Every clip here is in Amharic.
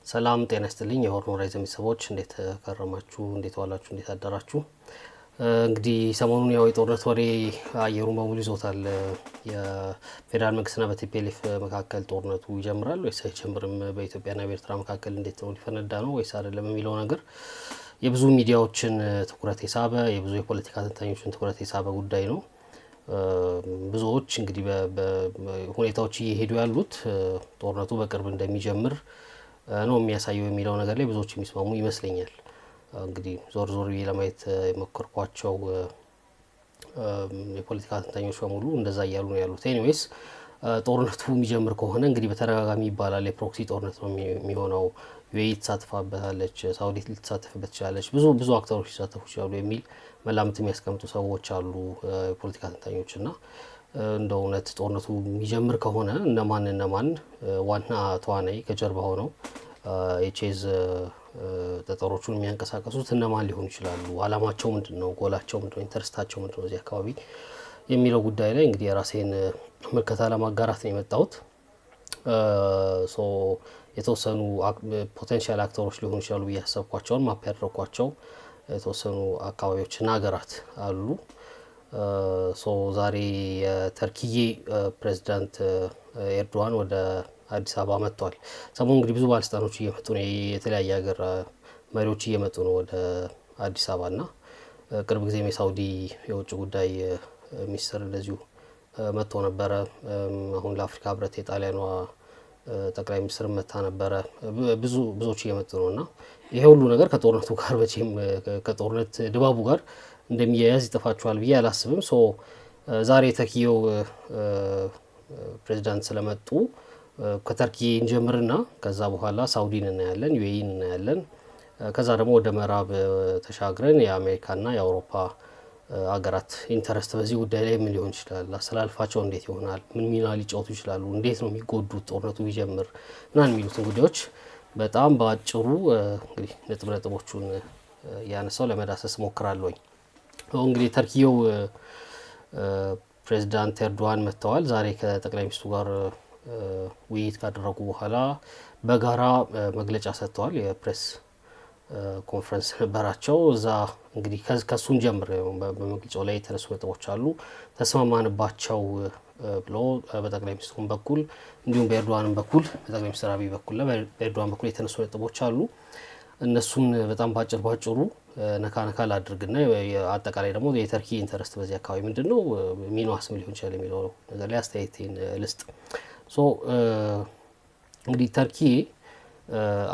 ሰላም ጤና ይስጥልኝ የሆርን ሆራይዘን ቤተሰቦች እንዴት ከረማችሁ እንዴት ዋላችሁ እንዴት አደራችሁ። እንግዲህ ሰሞኑን ያው የጦርነት ወሬ አየሩን በሙሉ ይዞታል። የፌደራል መንግስትና በቲፒኤልኤፍ መካከል ጦርነቱ ይጀምራል ወይስ አይጀምርም፣ በኢትዮጵያና በኤርትራ መካከል እንዴት ነው ሊፈነዳ ነው ወይስ አይደለም የሚለው ነገር የብዙ ሚዲያዎችን ትኩረት የሳበ የብዙ የፖለቲካ ተንታኞችን ትኩረት የሳበ ጉዳይ ነው። ብዙዎች እንግዲህ በሁኔታዎች እየሄዱ ያሉት ጦርነቱ በቅርብ እንደሚጀምር ነው የሚያሳየው የሚለው ነገር ላይ ብዙዎች የሚስማሙ ይመስለኛል። እንግዲህ ዞር ዞር ለማየት የሞከርኳቸው የፖለቲካ ተንታኞች በሙሉ እንደዛ እያሉ ነው ያሉት። ኤኒዌይስ ጦርነቱ የሚጀምር ከሆነ እንግዲህ በተደጋጋሚ ይባላል የፕሮክሲ ጦርነት ነው የሚሆነው፣ ዩኤኢ ትሳተፋበታለች፣ ሳውዲ ልትሳተፍበት ትችላለች፣ ብዙ አክተሮች ሊሳተፉ ይችላሉ የሚል መላምት የሚያስቀምጡ ሰዎች አሉ የፖለቲካ ተንታኞች። እና እንደ እውነት ጦርነቱ የሚጀምር ከሆነ እነማን ዋና ተዋናይ ከጀርባ ሆነው የቼዝ ጠጠሮቹን የሚያንቀሳቀሱት እነማን ሊሆኑ ይችላሉ፣ አላማቸው ምንድነው፣ ጎላቸው ምንድነው፣ ኢንተረስታቸው ምንድነው እዚህ አካባቢ የሚለው ጉዳይ ላይ እንግዲህ የራሴን ምልከታ ለማጋራት ነው የመጣሁት። የተወሰኑ ፖቴንሻል አክተሮች ሊሆኑ ይችላሉ ብዬ ያሰብኳቸውን ማፕ ያደረኳቸው የተወሰኑ አካባቢዎችና ሀገራት አሉ። ዛሬ የተርኪዬ ፕሬዚዳንት ኤርዶዋን ወደ አዲስ አበባ መጥቷል። ሰሞኑን እንግዲህ ብዙ ባለስልጣኖች እየመጡ ነው፣ የተለያየ ሀገር መሪዎች እየመጡ ነው ወደ አዲስ አበባ እና ቅርብ ጊዜም የሳውዲ የውጭ ጉዳይ ሚኒስትር እንደዚሁ መጥቶ ነበረ። አሁን ለአፍሪካ ህብረት የጣሊያኗ ጠቅላይ ሚኒስትር መታ ነበረ። ብዙዎች እየመጡ ነው እና ይሄ ሁሉ ነገር ከጦርነቱ ጋር መቼም ከጦርነት ድባቡ ጋር እንደሚያያዝ ይጠፋቸዋል ብዬ አላስብም። ዛሬ የተርኪዬው ፕሬዚዳንት ስለመጡ ከተርኪ እንጀምርና ከዛ በኋላ ሳውዲን እናያለን፣ ዩኤኢን እናያለን። ከዛ ደግሞ ወደ ምዕራብ ተሻግረን የአሜሪካና የአውሮፓ ሀገራት ኢንተረስት በዚህ ጉዳይ ላይ ምን ሊሆን ይችላል፣ አሰላልፋቸው እንዴት ይሆናል፣ ምን ሚና ሊጫወቱ ይችላሉ፣ እንዴት ነው የሚጎዱት ጦርነቱ ቢጀምር ምናምን የሚሉትን ጉዳዮች በጣም በአጭሩ እንግዲህ ነጥቦቹን ያነሳው ለመዳሰስ ሞክራለሁኝ። እንግዲህ ተርኪዬው ፕሬዚዳንት ኤርዶዋን መጥተዋል። ዛሬ ከጠቅላይ ሚኒስትሩ ጋር ውይይት ካደረጉ በኋላ በጋራ መግለጫ ሰጥተዋል። የፕሬስ ኮንፈረንስ ነበራቸው። እዛ እንግዲህ ከሱን ጀምር በመግለጫው ላይ የተነሱ ነጥቦች አሉ። ተስማማንባቸው ብሎ በጠቅላይ ሚኒስትሩም በኩል እንዲሁም በኤርዶዋንም በኩል በጠቅላይ ሚኒስትር አብይ በኩልና በኤርዶዋን በኩል የተነሱ ነጥቦች አሉ። እነሱን በጣም ባጭሩ ነካ ላድርግና አጠቃላይ ደግሞ የተርኪ ኢንተረስት በዚህ አካባቢ ምንድነው፣ ሚናዋስ ምን ሊሆን ይችላል የሚለው ነገር ላይ አስተያየቴን ልስጥ። እንግዲህ ተርኪ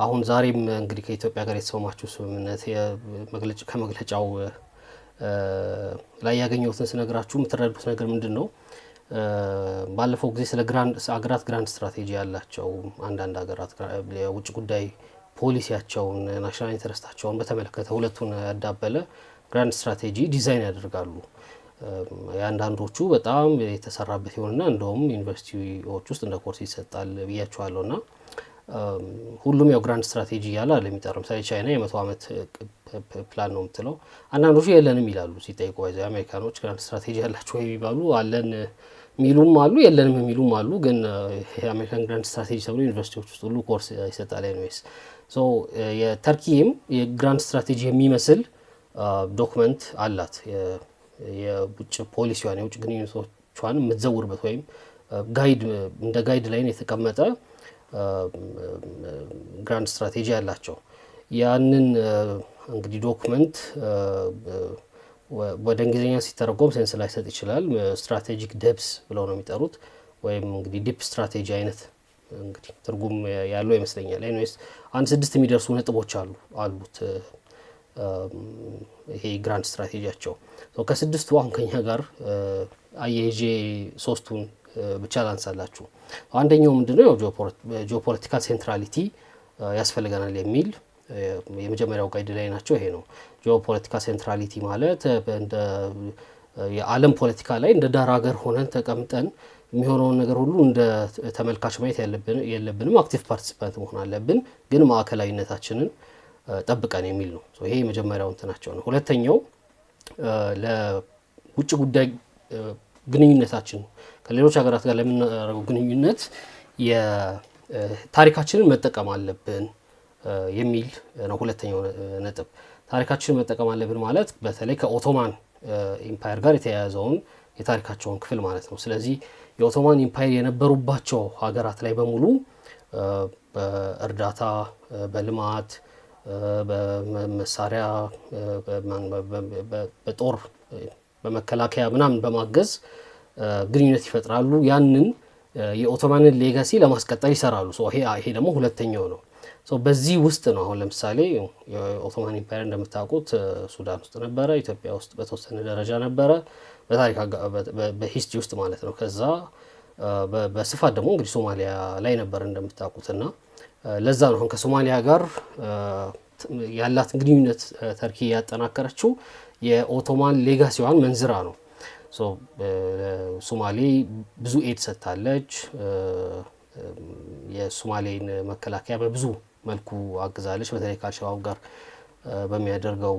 አሁን ዛሬም እንግዲህ ከኢትዮጵያ ጋር የተስማማችው ስምምነት ከመግለጫው ላይ ያገኘሁትን ስነግራችሁ የምትረዱት ነገር ምንድን ነው? ባለፈው ጊዜ ስለ አገራት ግራንድ ስትራቴጂ ያላቸው አንዳንድ ሀገራት የውጭ ጉዳይ ፖሊሲያቸውን ናሽናል ኢንተረስታቸውን በተመለከተ ሁለቱን ያዳበለ ግራንድ ስትራቴጂ ዲዛይን ያደርጋሉ። የአንዳንዶቹ በጣም የተሰራበት ይሆንና እንደውም ዩኒቨርሲቲዎች ውስጥ እንደ ኮርስ ይሰጣል ብያቸዋለሁ። እና ሁሉም ያው ግራንድ ስትራቴጂ ያለ አለ የሚጠራው። ምሳሌ ቻይና የ100 ዓመት ፕላን ነው የምትለው። አንዳንዶቹ የለንም ይላሉ ሲጠይቁ። አሜሪካኖች ግራንድ ስትራቴጂ ያላቸው ወይ ቢባሉ አለን ሚሉም አሉ፣ የለንም የሚሉም አሉ። ግን የአሜሪካን ግራንድ ስትራቴጂ ተብሎ ዩኒቨርሲቲዎች ውስጥ ሁሉ ኮርስ ይሰጣል። ኤኒዌይስ የተርኪም የግራንድ ስትራቴጂ የሚመስል ዶክመንት አላት። የውጭ ፖሊሲዋን የውጭ ግንኙነቶቿን የምትዘውርበት ወይም እንደ ጋይድ ላይን የተቀመጠ ግራንድ ስትራቴጂ አላቸው። ያንን እንግዲህ ዶክመንት ወደ እንግሊዝኛ ሲተረጎም ሴንስ ላይሰጥ ይችላል። ስትራቴጂክ ዴፕስ ብለው ነው የሚጠሩት፣ ወይም እንግዲህ ዲፕ ስትራቴጂ አይነት እንግዲህ ትርጉም ያለው ይመስለኛል። ኤኒዌይስ 6 የሚደርሱ ነጥቦች አሉት ይሄ ግራንድ ስትራቴጂያቸው። ከስድስቱ አሁን ከኛ ጋር አየጄ 3ቱን ብቻ ላንሳላችሁ። አንደኛው ምንድነው ጂኦፖለቲካል ሴንትራሊቲ ያስፈልገናል የሚል የመጀመሪያው ጋይድ ላይ ናቸው። ይሄ ነው ጂኦፖለቲካል ሴንትራሊቲ ማለት እንደ የዓለም ፖለቲካ ላይ እንደ ዳር ሀገር ሆነን ተቀምጠን የሚሆነውን ነገር ሁሉ እንደ ተመልካች ማየት የለብንም፣ አክቲቭ ፓርቲሲፓንት መሆን አለብን፣ ግን ማዕከላዊነታችንን ጠብቀን የሚል ነው። ይሄ የመጀመሪያው እንትናቸው ነው። ሁለተኛው ለውጭ ጉዳይ ግንኙነታችን ከሌሎች ሀገራት ጋር ለምናደርገው ግንኙነት ታሪካችንን መጠቀም አለብን የሚል ነው ሁለተኛው ነጥብ። ታሪካችንን መጠቀም አለብን ማለት በተለይ ከኦቶማን ኢምፓየር ጋር የተያያዘውን የታሪካቸውን ክፍል ማለት ነው። ስለዚህ የኦቶማን ኢምፓየር የነበሩባቸው ሀገራት ላይ በሙሉ በእርዳታ፣ በልማት፣ በመሳሪያ፣ በጦር፣ በመከላከያ ምናምን በማገዝ ግንኙነት ይፈጥራሉ። ያንን የኦቶማንን ሌጋሲ ለማስቀጠል ይሰራሉ። ይሄ ደግሞ ሁለተኛው ነው። በዚህ ውስጥ ነው አሁን ለምሳሌ የኦቶማን ኢምፓየር እንደምታውቁት ሱዳን ውስጥ ነበረ፣ ኢትዮጵያ ውስጥ በተወሰነ ደረጃ ነበረ፣ በታሪክ በሂስትሪ ውስጥ ማለት ነው። ከዛ በስፋት ደግሞ እንግዲህ ሶማሊያ ላይ ነበር እንደምታውቁትና ለዛ ነው አሁን ከሶማሊያ ጋር ያላትን ግንኙነት ተርኪ ያጠናከረችው የኦቶማን ሌጋሲዋን መንዝራ ነው። ሶማሌ ብዙ ኤድ ሰጥታለች። የሶማሌን መከላከያ በብዙ መልኩ አግዛለች፣ በተለይ ከአልሸባብ ጋር በሚያደርገው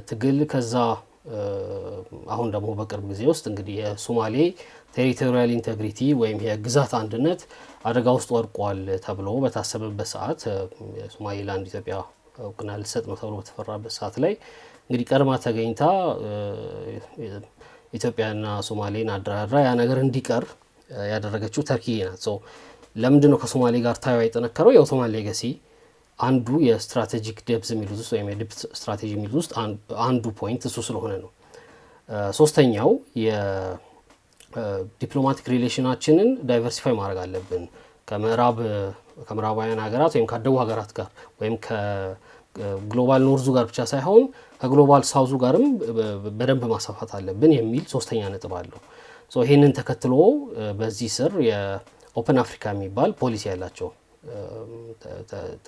ትግል። ከዛ አሁን ደግሞ በቅርብ ጊዜ ውስጥ እንግዲህ የሶማሌ ቴሪቶሪያል ኢንቴግሪቲ ወይም የግዛት አንድነት አደጋ ውስጥ ወድቋል ተብሎ በታሰበበት ሰዓት የሶማሌላንድ ኢትዮጵያ እውቅና ልትሰጥ ነው ተብሎ በተፈራበት ሰዓት ላይ እንግዲህ ቀድማ ተገኝታ ኢትዮጵያና ሶማሌን አደራድራ ያ ነገር እንዲቀር ያደረገችው ተርኪ ናት። ለምንድን ነው ከሶማሌ ጋር ታዩ የጠነከረው? የኦቶማን ሌጋሲ አንዱ የስትራቴጂክ ደብዝ የሚሉት ውስጥ ወይም የዲፕ ስትራቴጂ የሚሉት ውስጥ አንዱ ፖይንት እሱ ስለሆነ ነው። ሶስተኛው የዲፕሎማቲክ ሪሌሽናችንን ዳይቨርሲፋይ ማድረግ አለብን ከምዕራባውያን ሀገራት ወይም ካደጉ ሀገራት ጋር ወይም ከግሎባል ኖርዙ ጋር ብቻ ሳይሆን ከግሎባል ሳውዙ ጋርም በደንብ ማስፋፋት አለብን የሚል ሶስተኛ ነጥብ አለው። ይህንን ተከትሎ በዚህ ስር የኦፕን አፍሪካ የሚባል ፖሊሲ ያላቸው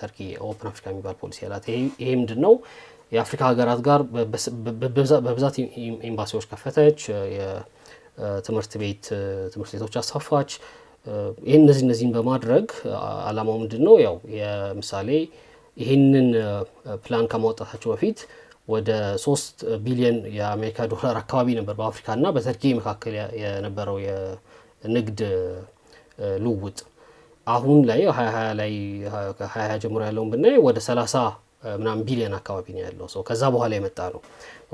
ተርኪ ኦፕን አፍሪካ የሚባል ፖሊሲ ያላት። ይሄ ምንድን ነው? የአፍሪካ ሀገራት ጋር በብዛት ኤምባሲዎች ከፈተች፣ የትምህርት ቤቶች አስፋፋች። እነዚህን በማድረግ አላማው ምንድን ነው? ያው የምሳሌ ይህንን ፕላን ከማውጣታቸው በፊት ወደ 3 ቢሊዮን የአሜሪካ ዶላር አካባቢ ነበር በአፍሪካና በተርኪ መካከል የነበረው የንግድ ልውውጥ። አሁን ላይ 2020 ላይ ከ2020 ጀምሮ ያለውን ብናይ ወደ 30 ምናምን ቢሊዮን አካባቢ ነው ያለው። ከዛ በኋላ የመጣ ነው።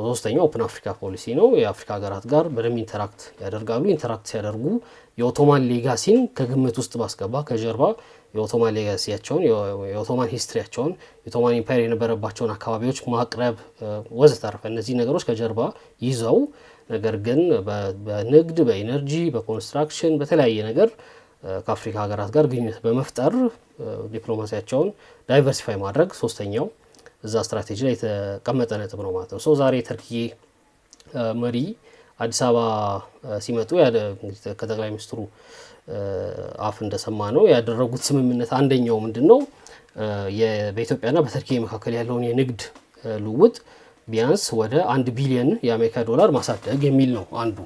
ሶስተኛው ኦፕን አፍሪካ ፖሊሲ ነው። የአፍሪካ ሀገራት ጋር በደንብ ኢንተራክት ያደርጋሉ። ኢንተራክት ሲያደርጉ የኦቶማን ሌጋሲን ከግምት ውስጥ ማስገባ ከጀርባ የኦቶማን ሌጋሲያቸውን፣ የኦቶማን ሂስትሪያቸውን፣ የኦቶማን ኢምፓየር የነበረባቸውን አካባቢዎች ማቅረብ ወዘተረፈ እነዚህ ነገሮች ከጀርባ ይዘው ነገር ግን በንግድ፣ በኢነርጂ፣ በኮንስትራክሽን በተለያየ ነገር ከአፍሪካ ሀገራት ጋር ግንኙነት በመፍጠር ዲፕሎማሲያቸውን ዳይቨርሲፋይ ማድረግ ሶስተኛው እዛ ስትራቴጂ ላይ የተቀመጠ ነጥብ ነው ማለት ነው። ዛሬ ተርኪ መሪ አዲስ አበባ ሲመጡ ከጠቅላይ ሚኒስትሩ አፍ እንደሰማ ነው ያደረጉት ስምምነት አንደኛው ምንድን ነው? በኢትዮጵያና በተርኪ መካከል ያለውን የንግድ ልውውጥ ቢያንስ ወደ 1 ቢሊዮን የአሜሪካ ዶላር ማሳደግ የሚል ነው አንዱ።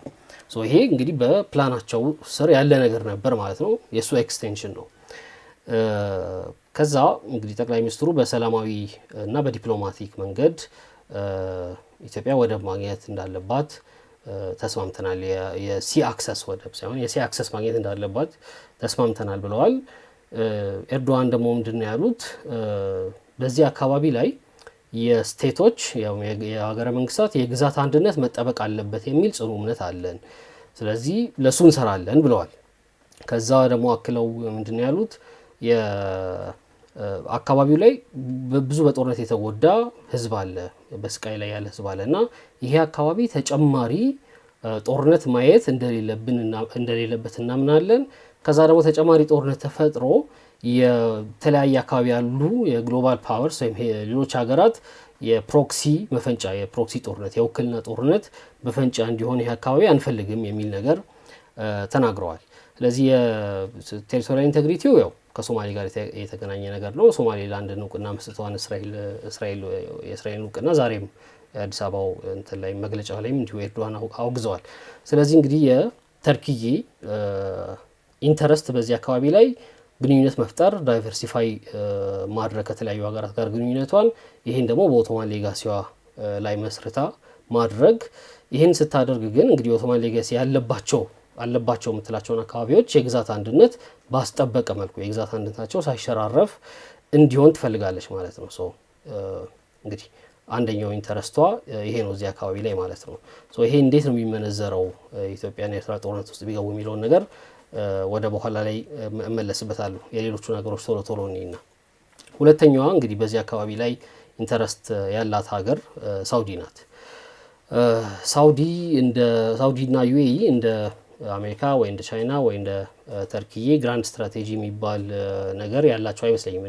ይሄ እንግዲህ በፕላናቸው ስር ያለ ነገር ነበር ማለት ነው። የእሱ ኤክስቴንሽን ነው። ከዛ እንግዲህ ጠቅላይ ሚኒስትሩ በሰላማዊ እና በዲፕሎማቲክ መንገድ ኢትዮጵያ ወደብ ማግኘት እንዳለባት ተስማምተናል። የሲ አክሰስ ወደብ ሳይሆን የሲ አክሰስ ማግኘት እንዳለባት ተስማምተናል ብለዋል። ኤርዶዋን ደግሞ ምንድን ነው ያሉት? በዚህ አካባቢ ላይ የስቴቶች የሀገረ መንግስታት የግዛት አንድነት መጠበቅ አለበት የሚል ጽኑ እምነት አለን፣ ስለዚህ ለሱ እንሰራለን ብለዋል። ከዛ ደግሞ አክለው ምንድን ነው ያሉት? አካባቢው ላይ ብዙ በጦርነት የተጎዳ ህዝብ አለ፣ በስቃይ ላይ ያለ ህዝብ አለ እና ይሄ አካባቢ ተጨማሪ ጦርነት ማየት እንደሌለበት እናምናለን። ከዛ ደግሞ ተጨማሪ ጦርነት ተፈጥሮ የተለያየ አካባቢ ያሉ የግሎባል ፓወርስ ወይም ሌሎች ሀገራት የፕሮክሲ መፈንጫ የፕሮክሲ ጦርነት የውክልና ጦርነት መፈንጫ እንዲሆን ይሄ አካባቢ አንፈልግም የሚል ነገር ተናግረዋል። ስለዚህ የቴሪቶሪያል ኢንቴግሪቲው ያው ከሶማሌ ጋር የተገናኘ ነገር ነው። ሶማሌላንድን እውቅና መስጠቷን የእስራኤልን እውቅና ዛሬም የአዲስ አበባው እንትን ላይ መግለጫ ላይም እንዲሁ ኤርዶዋን አውግዘዋል። ስለዚህ እንግዲህ የተርኪዬ ኢንተረስት በዚህ አካባቢ ላይ ግንኙነት መፍጠር፣ ዳይቨርሲፋይ ማድረግ ከተለያዩ ሀገራት ጋር ግንኙነቷን፣ ይህን ደግሞ በኦቶማን ሌጋሲዋ ላይ መስርታ ማድረግ። ይህን ስታደርግ ግን እንግዲህ ኦቶማን ሌጋሲ አለባቸው የምትላቸውን አካባቢዎች የግዛት አንድነት ባስጠበቀ መልኩ የግዛት አንድነታቸው ሳይሸራረፍ እንዲሆን ትፈልጋለች ማለት ነው። ሶ እንግዲህ አንደኛው ኢንተረስቷ ይሄ ነው እዚህ አካባቢ ላይ ማለት ነው። ሶ ይሄ እንዴት ነው የሚመነዘረው ኢትዮጵያና ኤርትራ ጦርነት ውስጥ ቢገቡ የሚለውን ነገር ወደ በኋላ ላይ እመለስበታለሁ። የሌሎቹ ነገሮች ቶሎ ቶሎ እኔና ሁለተኛዋ እንግዲህ በዚህ አካባቢ ላይ ኢንተረስት ያላት ሀገር ሳውዲ ናት። ሳውዲና ዩኤኢ እንደ አሜሪካ ወይ እንደ ቻይና ወይ እንደ ተርኪዬ ግራንድ ስትራቴጂ የሚባል ነገር ያላቸው አይመስለኝም።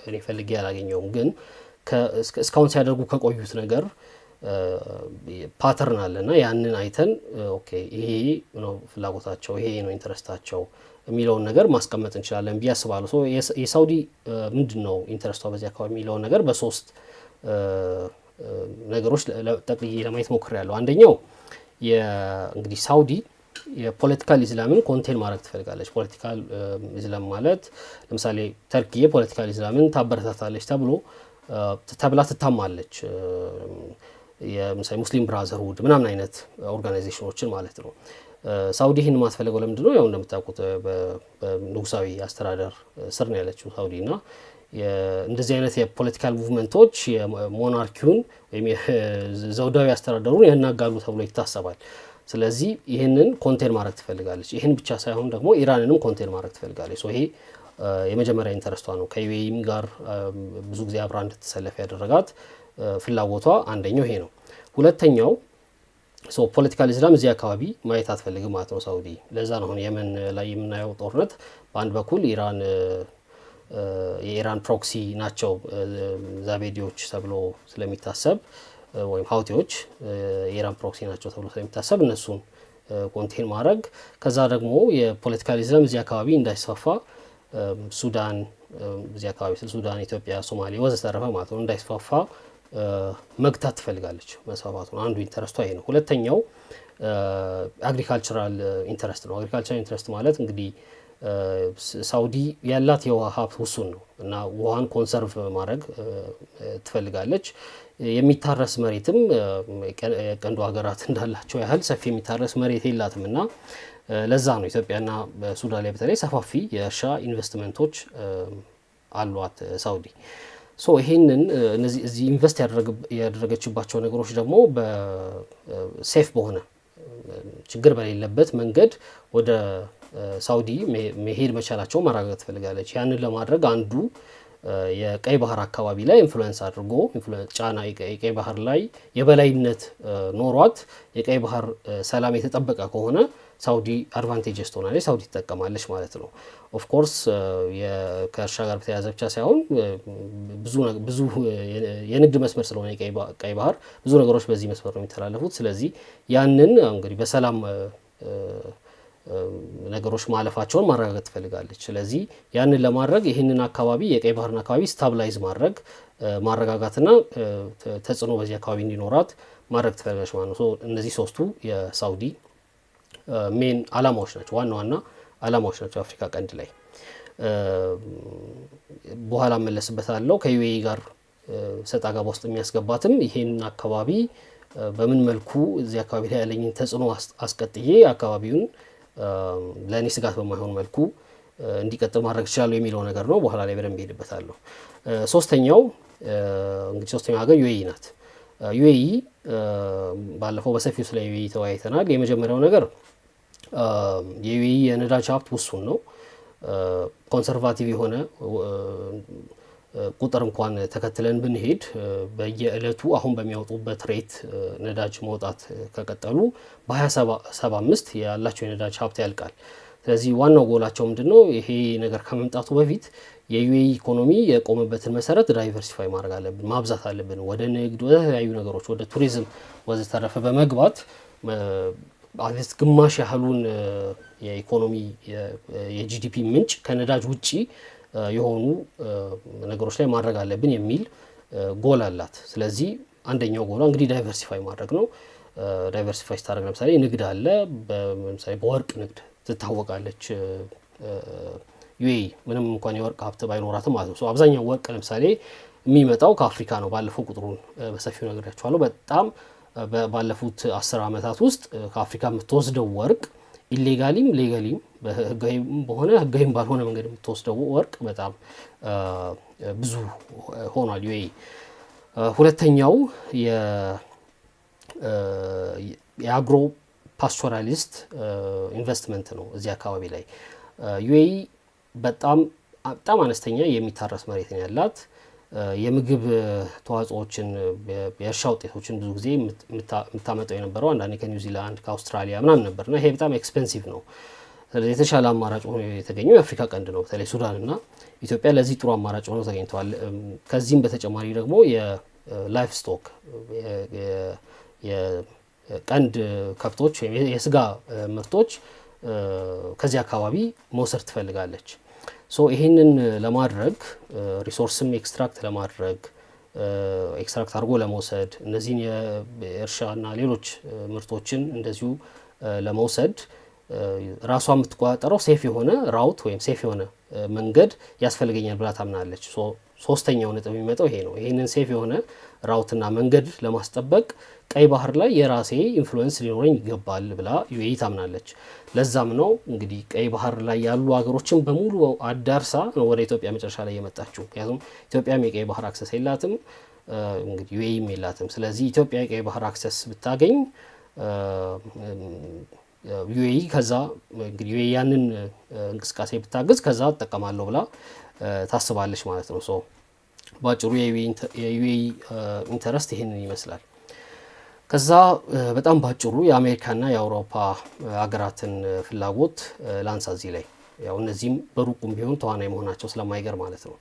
እኔ ፈልጌ አላገኘውም። ግን እስካሁን ሲያደርጉ ከቆዩት ነገር ፓተርን አለና ያንን አይተን ኦኬ ይሄ ነው ፍላጎታቸው፣ ይሄ ነው ኢንተረስታቸው የሚለውን ነገር ማስቀመጥ እንችላለን ብዬ አስባለሁ። ሶ የሳውዲ ምንድን ነው ኢንተረስቷ በዚህ አካባቢ የሚለውን ነገር በሶስት ነገሮች ጠቅልዬ ለማየት ሞክሬያለሁ። አንደኛው እንግዲህ ሳውዲ የፖለቲካል ኢስላምን ኮንቴን ማድረግ ትፈልጋለች። ፖለቲካል ኢስላም ማለት ለምሳሌ ተርኪዬ ፖለቲካል ኢስላምን ታበረታታለች ተብላ ትታማለች። የምሳሌ ሙስሊም ብራዘርሁድ ምናምን አይነት ኦርጋናይዜሽኖችን ማለት ነው። ሳውዲ ይህን ማስፈለገው ለምንድን ነው? ያው እንደምታውቁት በንጉሳዊ አስተዳደር ስር ነው ያለችው ሳውዲ እና እንደዚህ አይነት የፖለቲካል ሙቭመንቶች የሞናርኪውን ወይም ዘውዳዊ አስተዳደሩን ያናጋሉ ተብሎ ይታሰባል። ስለዚህ ይህንን ኮንቴን ማድረግ ትፈልጋለች። ይህን ብቻ ሳይሆን ደግሞ ኢራንንም ኮንቴን ማድረግ ትፈልጋለች። ይሄ የመጀመሪያ ኢንተረስቷ ነው። ከዩኤኢም ጋር ብዙ ጊዜ አብራ እንድትሰለፍ ያደረጋት ፍላጎቷ አንደኛው ይሄ ነው። ሁለተኛው ፖለቲካል ኢስላም እዚህ አካባቢ ማየት አትፈልግም ማለት ነው ሳውዲ። ለዛ ነው አሁን የመን ላይ የምናየው ጦርነት በአንድ በኩል የኢራን ፕሮክሲ ናቸው ዛቤዲዎች ተብሎ ስለሚታሰብ ወይም ሀውቲዎች የኢራን ፕሮክሲ ናቸው ተብሎ ስለሚታሰብ እነሱን ኮንቴን ማድረግ፣ ከዛ ደግሞ የፖለቲካል ኢስላም እዚህ አካባቢ እንዳይስፋፋ ሱዳን፣ እዚህ አካባቢ ሱዳን፣ ኢትዮጵያ፣ ሶማሌ ወዘተረፈ ማለት ነው እንዳይስፋፋ መግታት ትፈልጋለች። መስፋፋቱን አንዱ ኢንተረስቷ ይሄ ነው። ሁለተኛው አግሪካልቸራል ኢንተረስት ነው። አግሪካልቸራል ኢንተረስት ማለት እንግዲህ ሳውዲ ያላት የውሃ ሀብት ውሱን ነው እና ውሃን ኮንሰርቭ ማድረግ ትፈልጋለች። የሚታረስ መሬትም የቀንዱ ሀገራት እንዳላቸው ያህል ሰፊ የሚታረስ መሬት የላትም እና ለዛ ነው ኢትዮጵያና በሱዳን ላይ በተለይ ሰፋፊ የእርሻ ኢንቨስትመንቶች አሏት ሳውዲ። ይሄንን እዚህ ኢንቨስት ያደረገችባቸው ነገሮች ደግሞ በሴፍ በሆነ ችግር በሌለበት መንገድ ወደ ሳውዲ መሄድ መቻላቸው ማረጋገጥ ትፈልጋለች። ያንን ለማድረግ አንዱ የቀይ ባህር አካባቢ ላይ ኢንፍሉዌንስ አድርጎ ጫና የቀይ ባህር ላይ የበላይነት ኖሯት የቀይ ባህር ሰላም የተጠበቀ ከሆነ ሳውዲ አድቫንቴጅስ ትሆናለች፣ ሳውዲ ትጠቀማለች ማለት ነው። ኦፍ ኮርስ ከእርሻ ጋር በተያያዘ ብቻ ሳይሆን ብዙ የንግድ መስመር ስለሆነ ቀይ ባህር ብዙ ነገሮች በዚህ መስመር ነው የሚተላለፉት። ስለዚህ ያንን እንግዲህ በሰላም ነገሮች ማለፋቸውን ማረጋገጥ ትፈልጋለች። ስለዚህ ያንን ለማድረግ ይህንን አካባቢ የቀይ ባህርን አካባቢ ስታብላይዝ ማረጋጋትና ተጽዕኖ በዚህ አካባቢ እንዲኖራት ማድረግ ትፈልጋለች ማለት ነው። እነዚህ ሶስቱ የሳውዲ ሜን አላማዎች ናቸው፣ ዋና አላማዎች ናቸው አፍሪካ ቀንድ ላይ። በኋላ መለስበታለሁ። ከዩኤኢ ጋር ሰጣ ገባ ውስጥ የሚያስገባትም ይሄን አካባቢ በምን መልኩ እዚህ አካባቢ ላይ ያለኝን ተጽዕኖ አስቀጥዬ አካባቢውን ለእኔ ስጋት በማይሆን መልኩ እንዲቀጥል ማድረግ ይችላሉ የሚለው ነገር ነው። በኋላ ላይ በደንብ ሄድበታለሁ። ሶስተኛው ሀገር ዩኤኢ ናት። ዩኤኢ ባለፈው በሰፊው ስለ ዩኤኢ ተወያይተናል። የመጀመሪያው ነገር የዩኤኢ የነዳጅ ሀብት ውሱን ነው። ኮንሰርቫቲቭ የሆነ ቁጥር እንኳን ተከትለን ብንሄድ በየዕለቱ አሁን በሚያወጡበት ሬት ነዳጅ መውጣት ከቀጠሉ በ2075 ያላቸው የነዳጅ ሀብት ያልቃል። ስለዚህ ዋናው ጎላቸው ምንድነው? ይሄ ነገር ከመምጣቱ በፊት የዩኤኢ ኢኮኖሚ የቆመበትን መሰረት ዳይቨርሲፋይ ማድረግ አለብን፣ ማብዛት አለብን። ወደ ንግድ፣ ወደ ተለያዩ ነገሮች፣ ወደ ቱሪዝም ወዘተረፈ በመግባት አትሊስት ግማሽ ያህሉን የኢኮኖሚ የጂዲፒ ምንጭ ከነዳጅ ውጪ የሆኑ ነገሮች ላይ ማድረግ አለብን የሚል ጎል አላት። ስለዚህ አንደኛው ጎሏ እንግዲህ ዳይቨርሲፋይ ማድረግ ነው። ዳይቨርሲፋይ ስታደርግ ለምሳሌ ንግድ አለ። ለምሳሌ በወርቅ ንግድ ትታወቃለች ዩኤኢ፣ ምንም እንኳን የወርቅ ሀብት ባይኖራትም ማለት ነው። አብዛኛው ወርቅ ለምሳሌ የሚመጣው ከአፍሪካ ነው። ባለፈው ቁጥሩን በሰፊው ነግሬያችኋለሁ። በጣም ባለፉት 10 ዓመታት ውስጥ ከአፍሪካ የምትወስደው ወርቅ ኢሌጋሊም ሌጋሊም በህጋዊም በሆነ ህጋዊም ባልሆነ መንገድ የምትወስደው ወርቅ በጣም ብዙ ሆኗል ዩኤኢ። ሁለተኛው የአግሮ ፓስቶራሊስት ኢንቨስትመንት ነው እዚህ አካባቢ ላይ። ዩኤኢ በጣም አነስተኛ የሚታረስ መሬት ነው ያላት። የምግብ ተዋጽኦችን የእርሻ ውጤቶችን ብዙ ጊዜ የምታመጣው የነበረው አንዳንዴ ከኒውዚላንድ ከአውስትራሊያ ምናምን ነበርና ይሄ በጣም ኤክስፔንሲቭ ነው። ስለዚህ የተሻለ አማራጭ ሆኖ የተገኘው የአፍሪካ ቀንድ ነው። በተለይ ሱዳን እና ኢትዮጵያ ለዚህ ጥሩ አማራጭ ሆኖ ተገኝተዋል። ከዚህም በተጨማሪ ደግሞ የላይፍ ስቶክ የቀንድ ከብቶች ወይም የስጋ ምርቶች ከዚህ አካባቢ መውሰድ ትፈልጋለች። ይህንን ለማድረግ ሪሶርስም ኤክስትራክት ለማድረግ ኤክስትራክት አድርጎ ለመውሰድ እነዚህን የእርሻና ሌሎች ምርቶችን እንደዚሁ ለመውሰድ ራሷ የምትቆጣጠረው ሴፍ የሆነ ራውት ወይም ሴፍ የሆነ መንገድ ያስፈልገኛል ብላ ታምናለች። ሶስተኛው ነጥብ የሚመጣው ይሄ ነው። ይህንን ሴፍ የሆነ ራውትና መንገድ ለማስጠበቅ ቀይ ባህር ላይ የራሴ ኢንፍሉዌንስ ሊኖረኝ ይገባል ብላ ዩኤኢ ታምናለች። ለዛም ነው እንግዲህ ቀይ ባህር ላይ ያሉ ሀገሮችን በሙሉ አዳርሳ ነው ወደ ኢትዮጵያ መጨረሻ ላይ የመጣችው። ምክንያቱም ኢትዮጵያም የቀይ ባህር አክሰስ የላትም፣ እንግዲህ ዩኤኢም የላትም። ስለዚህ ኢትዮጵያ የቀይ ባህር አክሰስ ብታገኝ ዩኤኢ ከዛ እንግዲህ ዩኤኢ ያንን እንቅስቃሴ ብታግዝ ከዛ እጠቀማለሁ ብላ ታስባለች ማለት ነው። ባጭሩ የዩኤኢ ኢንተረስት ይሄንን ይመስላል። ከዛ በጣም ባጭሩ የአሜሪካና የአውሮፓ ሀገራትን ፍላጎት ላንሳ እዚህ ላይ ያው እነዚህም በሩቁም ቢሆን ተዋናይ መሆናቸው ስለማይገር ማለት ነው።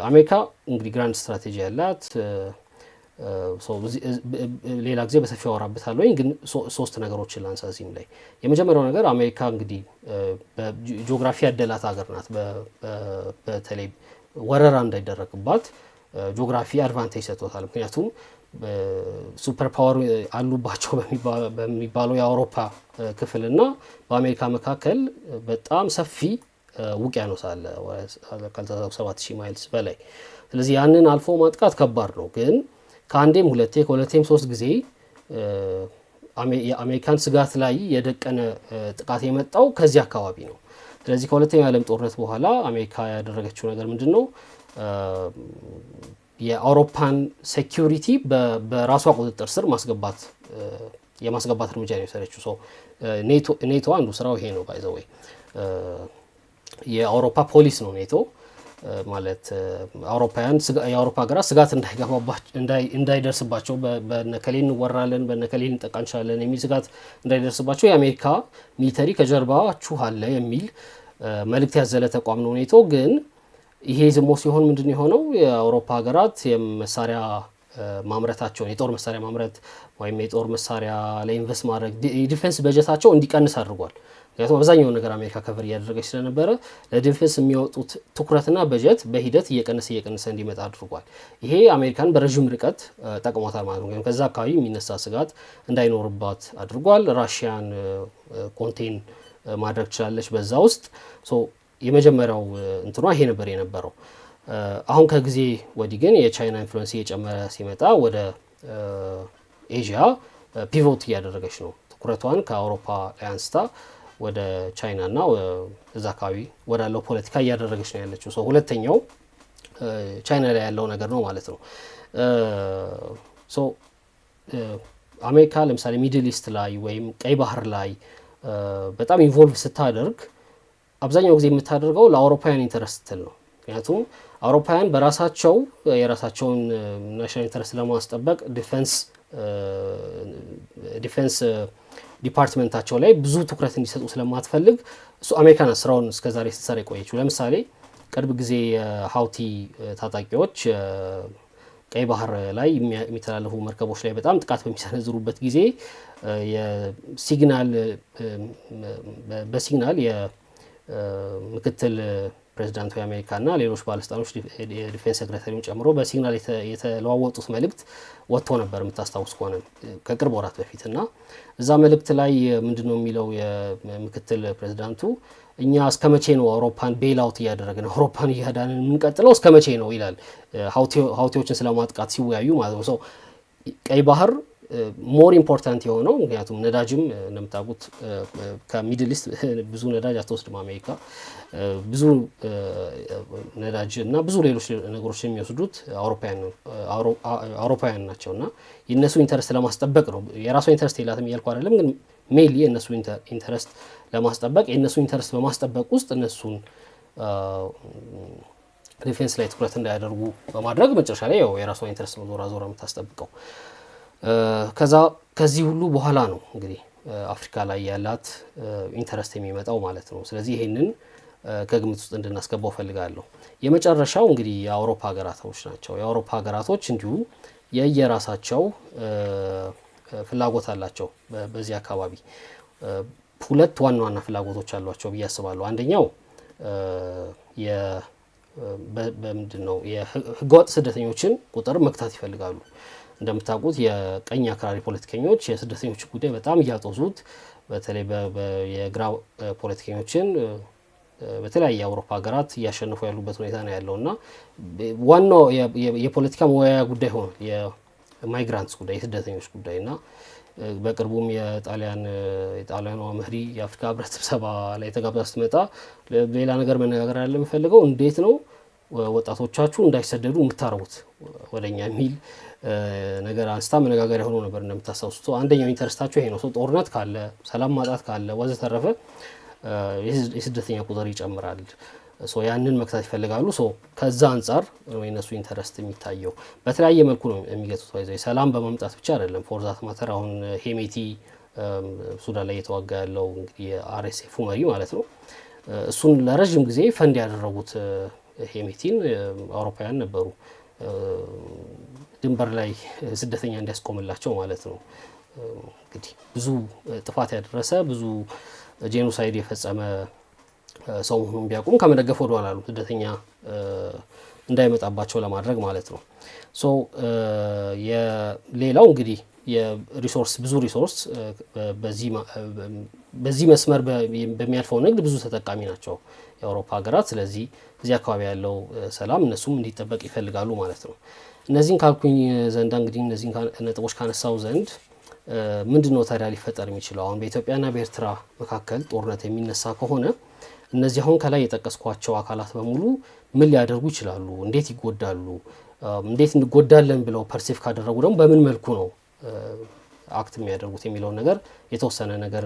አሜሪካ እንግዲህ ግራንድ ስትራቴጂ ያላት ሌላ ጊዜ በሰፊው አወራበታለሁ፣ ግን ሶስት ነገሮችን ላንሳ እዚህም ላይ። የመጀመሪያው ነገር አሜሪካ እንግዲህ በጂኦግራፊ ያደላት ሀገር ናት። በተለይ ወረራ እንዳይደረግባት ጂኦግራፊ አድቫንቴጅ ሰጥቶታል። ምክንያቱም ሱፐር ፓወር አሉባቸው በሚባለው የአውሮፓ ክፍልና በአሜሪካ መካከል በጣም ሰፊ ውቅያኖስ አለ፣ 7000 ማይልስ በላይ። ስለዚህ ያንን አልፎ ማጥቃት ከባድ ነው። ግን ከአንዴም ሁለቴ ከሁለቴም ሶስት ጊዜ የአሜሪካን ስጋት ላይ የደቀነ ጥቃት የመጣው ከዚህ አካባቢ ነው። ስለዚህ ከሁለተኛው የዓለም ጦርነት በኋላ አሜሪካ ያደረገችው ነገር ምንድን ነው? የአውሮፓን ሴኪሪቲ በራሷ ቁጥጥር ስር የማስገባት እርምጃ ነው የወሰደችው። ኔቶ አንዱ ስራው ይሄ ነው። ባይ ዘ ወይ የአውሮፓ ፖሊስ ነው ኔቶ ማለት። የአውሮፓ ሀገራት ስጋት እንዳይደርስባቸው በነከሌ እንወራለን በነከሌ እንጠቃ እንችላለን የሚል ስጋት እንዳይደርስባቸው የአሜሪካ ሚሊተሪ ከጀርባችሁ አለ የሚል መልእክት ያዘለ ተቋም ነው ኔቶ። ግን ይሄ ዝሞ ሲሆን ምንድን የሆነው የአውሮፓ ሀገራት የመሳሪያ ማምረታቸውን የጦር መሳሪያ ማምረት ወይም የጦር መሳሪያ ላይ ኢንቨስት ማድረግ የዲፌንስ በጀታቸው እንዲቀንስ አድርጓል። ምክንያቱም አብዛኛው ነገር አሜሪካ ከቨር እያደረገች ስለነበረ ለዲፌንስ የሚያወጡት ትኩረትና በጀት በሂደት እየቀነሰ እንዲመጣ አድርጓል። ይሄ አሜሪካን በረዥም ርቀት ጠቅሞታል ማለት ነው። ከዛ አካባቢ የሚነሳ ስጋት እንዳይኖርባት አድርጓል። ራሽያን ኮንቴን ማድረግ ትችላለች በዛ ውስጥ። የመጀመሪያው እንትኗ ይሄ ነበር የነበረው። አሁን ከጊዜ ወዲህ ግን የቻይና ኢንፍሉዌንስ እየጨመረ ሲመጣ ወደ ኤዥያ ፒቮት እያደረገች ነው። ትኩረቷን ከአውሮፓ ላይ አንስታ ወደ ቻይና እና እዛ አካባቢ ወዳለው ፖለቲካ እያደረገች ነው ያለችው። ሁለተኛው ቻይና ላይ ያለው ነገር ነው ማለት ነው። አሜሪካ ለምሳሌ ሚድል ኢስት ላይ ወይም ቀይ ባህር ላይ በጣም ኢንቮልቭ ስታደርግ አብዛኛው ጊዜ የምታደርገው ለአውሮፓውያን ኢንተረስት ስትል ነው። ምክንያቱም አውሮፓውያን በራሳቸው የራሳቸውን ናሽናል ኢንተረስት ለማስጠበቅ ዲፌንስ ዲፓርትመንታቸው ላይ ብዙ ትኩረት እንዲሰጡ ስለማትፈልግ እሱ አሜሪካን ስራውን እስከዛሬ ስትሰራ የቆየችው። ለምሳሌ ቅርብ ጊዜ የሀውቲ ታጣቂዎች ቀይ ባህር ላይ የሚተላለፉ መርከቦች ላይ በጣም ጥቃት በሚሰነዝሩበት ጊዜ በሲግናል የምክትል ፕሬዚዳንቱ የአሜሪካና ሌሎች ባለስልጣኖች የዲፌንስ ሴክሬታሪውን ጨምሮ በሲግናል የተለዋወጡት መልእክት ወጥቶ ነበር የምታስታውስ ከሆነ ከቅርብ ወራት በፊት። እና እዛ መልእክት ላይ ምንድነው የሚለው የምክትል ፕሬዚዳንቱ እኛ እስከ መቼ ነው አውሮፓን ቤላውት እያደረግን አውሮፓን እያዳንን የምንቀጥለው እስከ መቼ ነው ይላል። ሀውቲዎችን ስለማጥቃት ሲወያዩ ማለት ነው። ቀይ ባህር ሞር ኢምፖርታንት የሆነው ምክንያቱም ነዳጅም እንደምታውቁት ከሚድል ኢስት ብዙ ነዳጅ አትወስድም አሜሪካ ብዙ ነዳጅ እና ብዙ ሌሎች ነገሮች የሚወስዱት አውሮፓውያን ናቸውና የነሱ ኢንተረስት ለማስጠበቅ ነው። የራሷ ኢንተረስት የላትም እያልኩ አይደለም፣ ግን ሜይንሊ የነሱ ኢንተረስት ለማስጠበቅ የነሱ ኢንተረስት በማስጠበቅ ውስጥ እነሱን ዲፌንስ ላይ ትኩረት እንዳያደርጉ በማድረግ መጨረሻ ላይ ያው የራሷ ኢንተረስት ነው ዞራ ዞራ የምታስጠብቀው። ከዚህ ሁሉ በኋላ ነው እንግዲህ አፍሪካ ላይ ያላት ኢንተረስት የሚመጣው ማለት ነው። ስለዚህ ይሄንን ከግምት ውስጥ እንድናስገባው ፈልጋለሁ። የመጨረሻው እንግዲህ የአውሮፓ ሀገራቶች ናቸው። የአውሮፓ ሀገራቶች እንዲሁ የየራሳቸው ፍላጎት አላቸው። በዚህ አካባቢ ሁለት ዋና ዋና ፍላጎቶች አሏቸው ብዬ አስባለሁ። አንደኛው በምንድነው የህገወጥ ስደተኞችን ቁጥር መክታት ይፈልጋሉ። እንደምታውቁት የቀኝ አክራሪ ፖለቲከኞች የስደተኞች ጉዳይ በጣም እያጦዙት፣ በተለይ የግራ ፖለቲከኞችን በተለያየ የአውሮፓ ሀገራት እያሸነፉ ያሉበት ሁኔታ ነው ያለውና ዋናው የፖለቲካ መወያያ ጉዳይ ሆኗል የማይግራንትስ ጉዳይ የስደተኞች ጉዳይና በቅርቡም የጣሊያኗ መሪ የአፍሪካ ህብረት ስብሰባ ላይ ተጋብዛ ስትመጣ ሌላ ነገር መነጋገር ያለ የምፈልገው እንዴት ነው ወጣቶቻችሁ እንዳይሰደዱ የምታረጉት ወደኛ የሚል ነገር አንስታ መነጋገሪያ ሆኖ ነበር እንደምታስታውሱት። አንደኛው ኢንተረስታቸው ይሄ ነው። ጦርነት ካለ፣ ሰላም ማጣት ካለ ወዘተረፈ የስደተኛ ቁጥር ይጨምራል። ያንን መክታት ይፈልጋሉ። ከዛ አንጻር የነሱ ኢንተረስት የሚታየው በተለያየ መልኩ ነው የሚገቱት። ባይዘው ሰላም በማምጣት ብቻ አይደለም። ፎርዛት ማተር አሁን ሄሜቲ ሱዳን ላይ የተዋጋ ያለው እንግዲህ የአርኤስኤፍ መሪ ማለት ነው። እሱን ለረጅም ጊዜ ፈንድ ያደረጉት ሄሜቲን አውሮፓውያን ነበሩ፣ ድንበር ላይ ስደተኛ እንዲያስቆምላቸው ማለት ነው። እንግዲህ ብዙ ጥፋት ያደረሰ ብዙ ጄኖሳይድ የፈጸመ ሰው መሆኑን ቢያውቁም ከመደገፍ ወደ ኋላ አሉ፣ ስደተኛ እንዳይመጣባቸው ለማድረግ ማለት ነው። ሌላው እንግዲህ የሪሶርስ ብዙ ሪሶርስ በዚህ መስመር በሚያልፈው ንግድ ብዙ ተጠቃሚ ናቸው የአውሮፓ ሀገራት። ስለዚህ እዚህ አካባቢ ያለው ሰላም እነሱም እንዲጠበቅ ይፈልጋሉ ማለት ነው። እነዚህን ካልኩኝ ዘንዳ እንግዲህ እነዚህን ነጥቦች ካነሳው ዘንድ ምንድነው ታዲያ ሊፈጠር የሚችለው? አሁን በኢትዮጵያና በኤርትራ መካከል ጦርነት የሚነሳ ከሆነ እነዚህ አሁን ከላይ የጠቀስኳቸው አካላት በሙሉ ምን ሊያደርጉ ይችላሉ? እንዴት ይጎዳሉ? እንዴት እንጎዳለን ብለው ፐርሲቭ ካደረጉ ደግሞ በምን መልኩ ነው አክት የሚያደርጉት የሚለውን ነገር የተወሰነ ነገር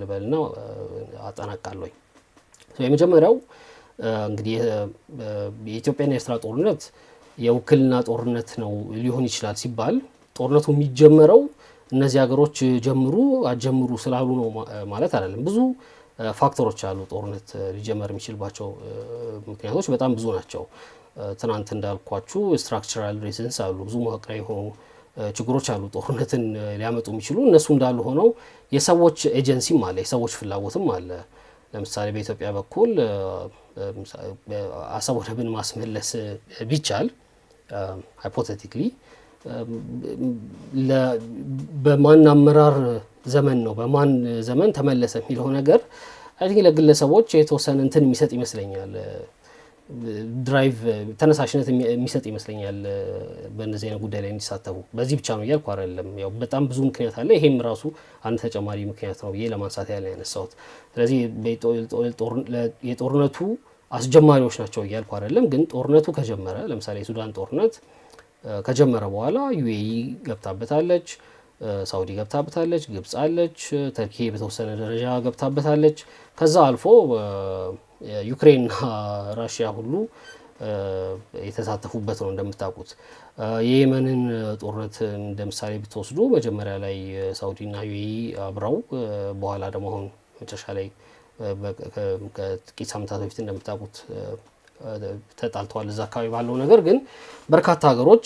ልበልና አጠናቅቃለሁ። የመጀመሪያው እንግዲህ የኢትዮጵያና የኤርትራ ጦርነት የውክልና ጦርነት ነው ሊሆን ይችላል ሲባል ጦርነቱ የሚጀመረው እነዚህ ሀገሮች አጀምሩ ስላሉ ነው ማለት አይደለም። ብዙ ፋክተሮች አሉ ጦርነት ሊጀመር የሚችልባቸው ምክንያቶች በጣም ብዙ ናቸው። ትናንት እንዳልኳችሁ ስትራክቸራል ሪዝንስ አሉ፣ ብዙ መዋቅራዊ የሆኑ ችግሮች አሉ ጦርነትን ሊያመጡ የሚችሉ። እነሱ እንዳሉ ሆነው የሰዎች ኤጀንሲም አለ፣ የሰዎች ፍላጎትም አለ። ለምሳሌ በኢትዮጵያ በኩል አሰብ ወደብን ማስመለስ ቢቻል ሃይፖቴቲክሊ በማን አመራር ዘመን ነው በማን ዘመን ተመለሰ የሚለው ነገር አይ ቲንክ ለግለሰቦች የተወሰነ እንትን የሚሰጥ ይመስለኛል፣ ድራይቭ ተነሳሽነት የሚሰጥ ይመስለኛል በእነዚህ አይነት ጉዳይ ላይ እንዲሳተፉ። በዚህ ብቻ ነው እያልኩ አይደለም፣ ያው በጣም ብዙ ምክንያት አለ። ይሄም ራሱ አንድ ተጨማሪ ምክንያት ነው ብዬ ለማንሳት ያለ ያነሳሁት። ስለዚህ የጦርነቱ አስጀማሪዎች ናቸው እያልኩ አይደለም፣ ግን ጦርነቱ ከጀመረ ለምሳሌ የሱዳን ጦርነት ከጀመረ በኋላ ዩኤኢ ገብታበታለች፣ ሳውዲ ገብታበታለች፣ ግብጽ አለች፣ ተርኪ በተወሰነ ደረጃ ገብታበታለች። ከዛ አልፎ ዩክሬንና ራሽያ ሁሉ የተሳተፉበት ነው። እንደምታውቁት የየመንን ጦርነት እንደምሳሌ ብትወስዱ መጀመሪያ ላይ ሳውዲና ዩኤኢ አብረው በኋላ ደግሞ አሁን መጨረሻ ላይ ከጥቂት ሳምንታት በፊት እንደምታውቁት ተጣልተዋል እዛ አካባቢ ባለው ነገር። ግን በርካታ ሀገሮች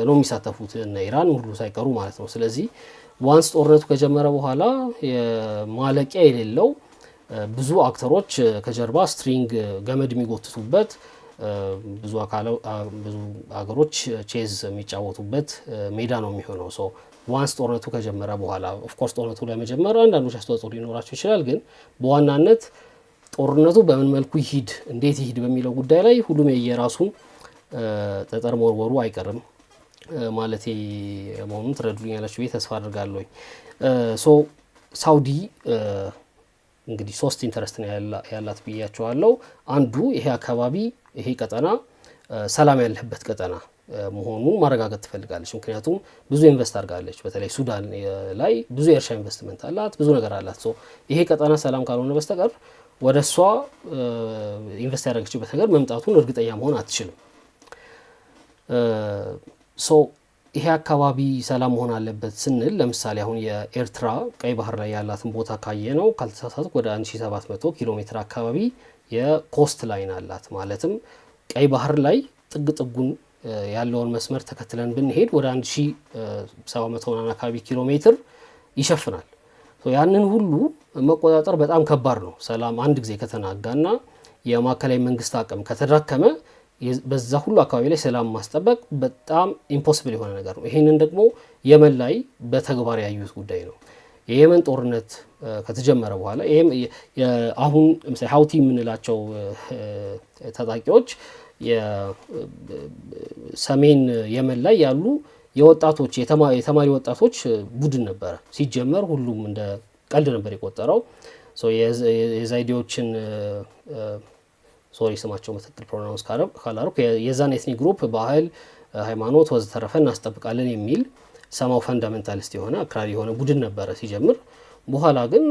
ነው የሚሳተፉት እና ኢራን ሁሉ ሳይቀሩ ማለት ነው። ስለዚህ ዋንስ ጦርነቱ ከጀመረ በኋላ ማለቂያ የሌለው ብዙ አክተሮች ከጀርባ ስትሪንግ ገመድ የሚጎትቱበት ብዙ ሀገሮች ቼዝ የሚጫወቱበት ሜዳ ነው የሚሆነው። ዋንስ ጦርነቱ ከጀመረ በኋላ ኦፍኮርስ ጦርነቱ ለመጀመር አንዳንዶች አስተዋጽኦ ሊኖራቸው ይችላል። ግን በዋናነት ጦርነቱ በምን መልኩ ይሂድ እንዴት ይሂድ በሚለው ጉዳይ ላይ ሁሉም የየራሱን ጠጠር መወርወሩ አይቀርም። ማለቴ መሆኑን ትረዱኛላችሁ ብዬ ተስፋ አድርጋለሁ። ሶ ሳውዲ እንግዲህ 3 ኢንተረስት ነው ያላት ብያቸዋለሁ። አንዱ ይሄ አካባቢ ይሄ ቀጠና ሰላም ያለበት ቀጠና መሆኑን ማረጋገጥ ትፈልጋለች። ምክንያቱም ብዙ ኢንቨስት አድርጋለች። በተለይ ሱዳን ላይ ብዙ የእርሻ ኢንቨስትመንት አላት፣ ብዙ ነገር አላት። ሶ ይሄ ቀጠና ሰላም ካልሆነ በስተቀር ወደ እሷ ኢንቨስት ያደረገችበት ነገር መምጣቱን እርግጠኛ መሆን አትችልም። ሶ ይሄ አካባቢ ሰላም መሆን አለበት ስንል ለምሳሌ አሁን የኤርትራ ቀይ ባህር ላይ ያላትን ቦታ ካየ ነው ካልተሳሳትኩ ወደ 1700 ኪሎ ሜትር አካባቢ የኮስት ላይን አላት። ማለትም ቀይ ባህር ላይ ጥግ ጥጉን ያለውን መስመር ተከትለን ብንሄድ ወደ 1700 አካባቢ ኪሎ ሜትር ይሸፍናል። ያንን ሁሉ መቆጣጠር በጣም ከባድ ነው። ሰላም አንድ ጊዜ ከተናጋና የማዕከላዊ መንግስት አቅም ከተዳከመ በዛ ሁሉ አካባቢ ላይ ሰላም ማስጠበቅ በጣም ኢምፖሲብል የሆነ ነገር ነው። ይህንን ደግሞ የመን ላይ በተግባር ያዩት ጉዳይ ነው። የየመን ጦርነት ከተጀመረ በኋላ አሁን ለምሳሌ ሀውቲ የምንላቸው ታጣቂዎች የሰሜን የመን ላይ ያሉ የወጣቶች የተማሪ ወጣቶች ቡድን ነበረ። ሲጀመር ሁሉም እንደ ቀልድ ነበር የቆጠረው። የዛይዲዎችን ሶሪ ስማቸው መተክል ፕሮናውንስ ካላረኩ የዛን ኤትኒክ ግሩፕ ባህል፣ ሃይማኖት ወዘተረፈ እናስጠብቃለን የሚል ሰማው ፈንዳሜንታሊስት የሆነ አክራሪ የሆነ ቡድን ነበረ ሲጀምር። በኋላ ግን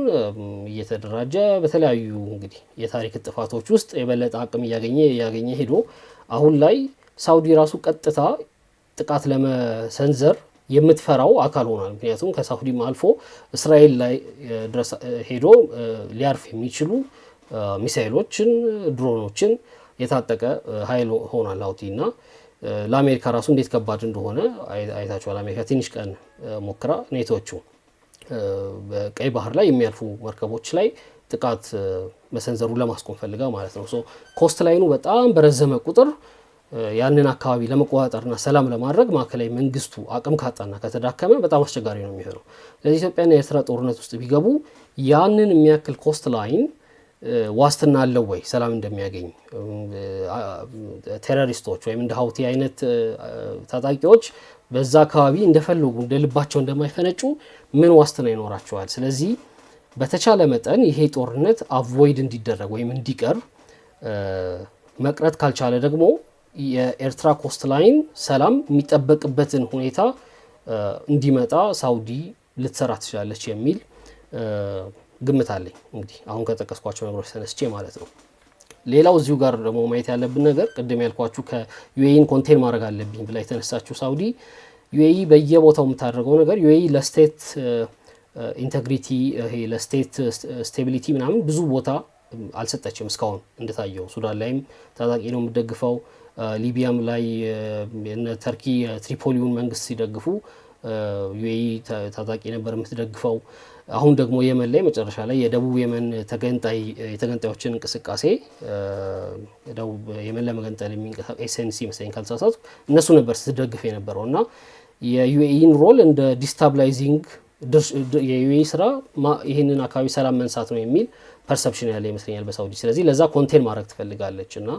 እየተደራጀ በተለያዩ እንግዲህ የታሪክ ጥፋቶች ውስጥ የበለጠ አቅም እያገኘ ሄዶ አሁን ላይ ሳውዲ ራሱ ቀጥታ ጥቃት ለመሰንዘር የምትፈራው አካል ሆኗል። ምክንያቱም ከሳውዲም አልፎ እስራኤል ላይ ድረስ ሄዶ ሊያርፍ የሚችሉ ሚሳኤሎችን፣ ድሮኖችን የታጠቀ ኃይል ሆኗል ሀውቲ እና ለአሜሪካ ራሱ እንዴት ከባድ እንደሆነ አይታችኋል። አሜሪካ ትንሽ ቀን ሞክራ ኔቶቹ በቀይ ባህር ላይ የሚያልፉ መርከቦች ላይ ጥቃት መሰንዘሩ ለማስቆም ፈልጋ ማለት ነው። ሶ ኮስት ላይኑ በጣም በረዘመ ቁጥር ያንን አካባቢ ለመቆጣጠርና ሰላም ለማድረግ ማዕከላዊ መንግስቱ አቅም ካጣና ከተዳከመ በጣም አስቸጋሪ ነው የሚሆነው። ስለዚህ ኢትዮጵያና የኤርትራ ጦርነት ውስጥ ቢገቡ ያንን የሚያክል ኮስት ላይን ዋስትና አለው ወይ ሰላም እንደሚያገኝ? ቴሮሪስቶች ወይም እንደ ሀውቲ አይነት ታጣቂዎች በዛ አካባቢ እንደፈለጉ እንደልባቸው እንደማይፈነጩ ምን ዋስትና ይኖራቸዋል? ስለዚህ በተቻለ መጠን ይሄ ጦርነት አቮይድ እንዲደረግ ወይም እንዲቀር መቅረት ካልቻለ ደግሞ የኤርትራ ኮስት ላይን ሰላም የሚጠበቅበትን ሁኔታ እንዲመጣ ሳውዲ ልትሰራ ትችላለች የሚል ግምት አለኝ። እንግዲህ አሁን ከጠቀስኳቸው ነገሮች ተነስቼ ማለት ነው። ሌላው እዚሁ ጋር ደግሞ ማየት ያለብን ነገር ቅድም ያልኳችሁ ከዩኤኢን ኮንቴን ማድረግ አለብኝ ብላ የተነሳችሁ ሳውዲ ዩኤኢ በየቦታው የምታደርገው ነገር ዩኤኢ ለስቴት ኢንቴግሪቲ ለስቴት ስቴቢሊቲ ምናምን ብዙ ቦታ አልሰጠችም እስካሁን እንደታየው። ሱዳን ላይም ታጣቂ ነው የምትደግፈው። ሊቢያም ላይ እነ ተርኪ ትሪፖሊውን መንግስት ሲደግፉ ዩኤኢ ታጣቂ ነበር የምትደግፈው። አሁን ደግሞ የመን ላይ መጨረሻ ላይ የደቡብ የመን የተገንጣዮችን እንቅስቃሴ ደቡብ የመን ለመገንጠል የሚንቀሳቀስ ኤስኤንሲ መሰለኝ ካልተሳሳትኩ እነሱ ነበር ስትደግፍ የነበረው እና የዩኤኢን ሮል እንደ ዲስታብላይዚንግ የዩኤኢ ስራ ይህንን አካባቢ ሰላም መንሳት ነው የሚል ፐርሰፕሽን ያለ ይመስለኛል በሳውዲ። ስለዚህ ለዛ ኮንቴን ማድረግ ትፈልጋለች እና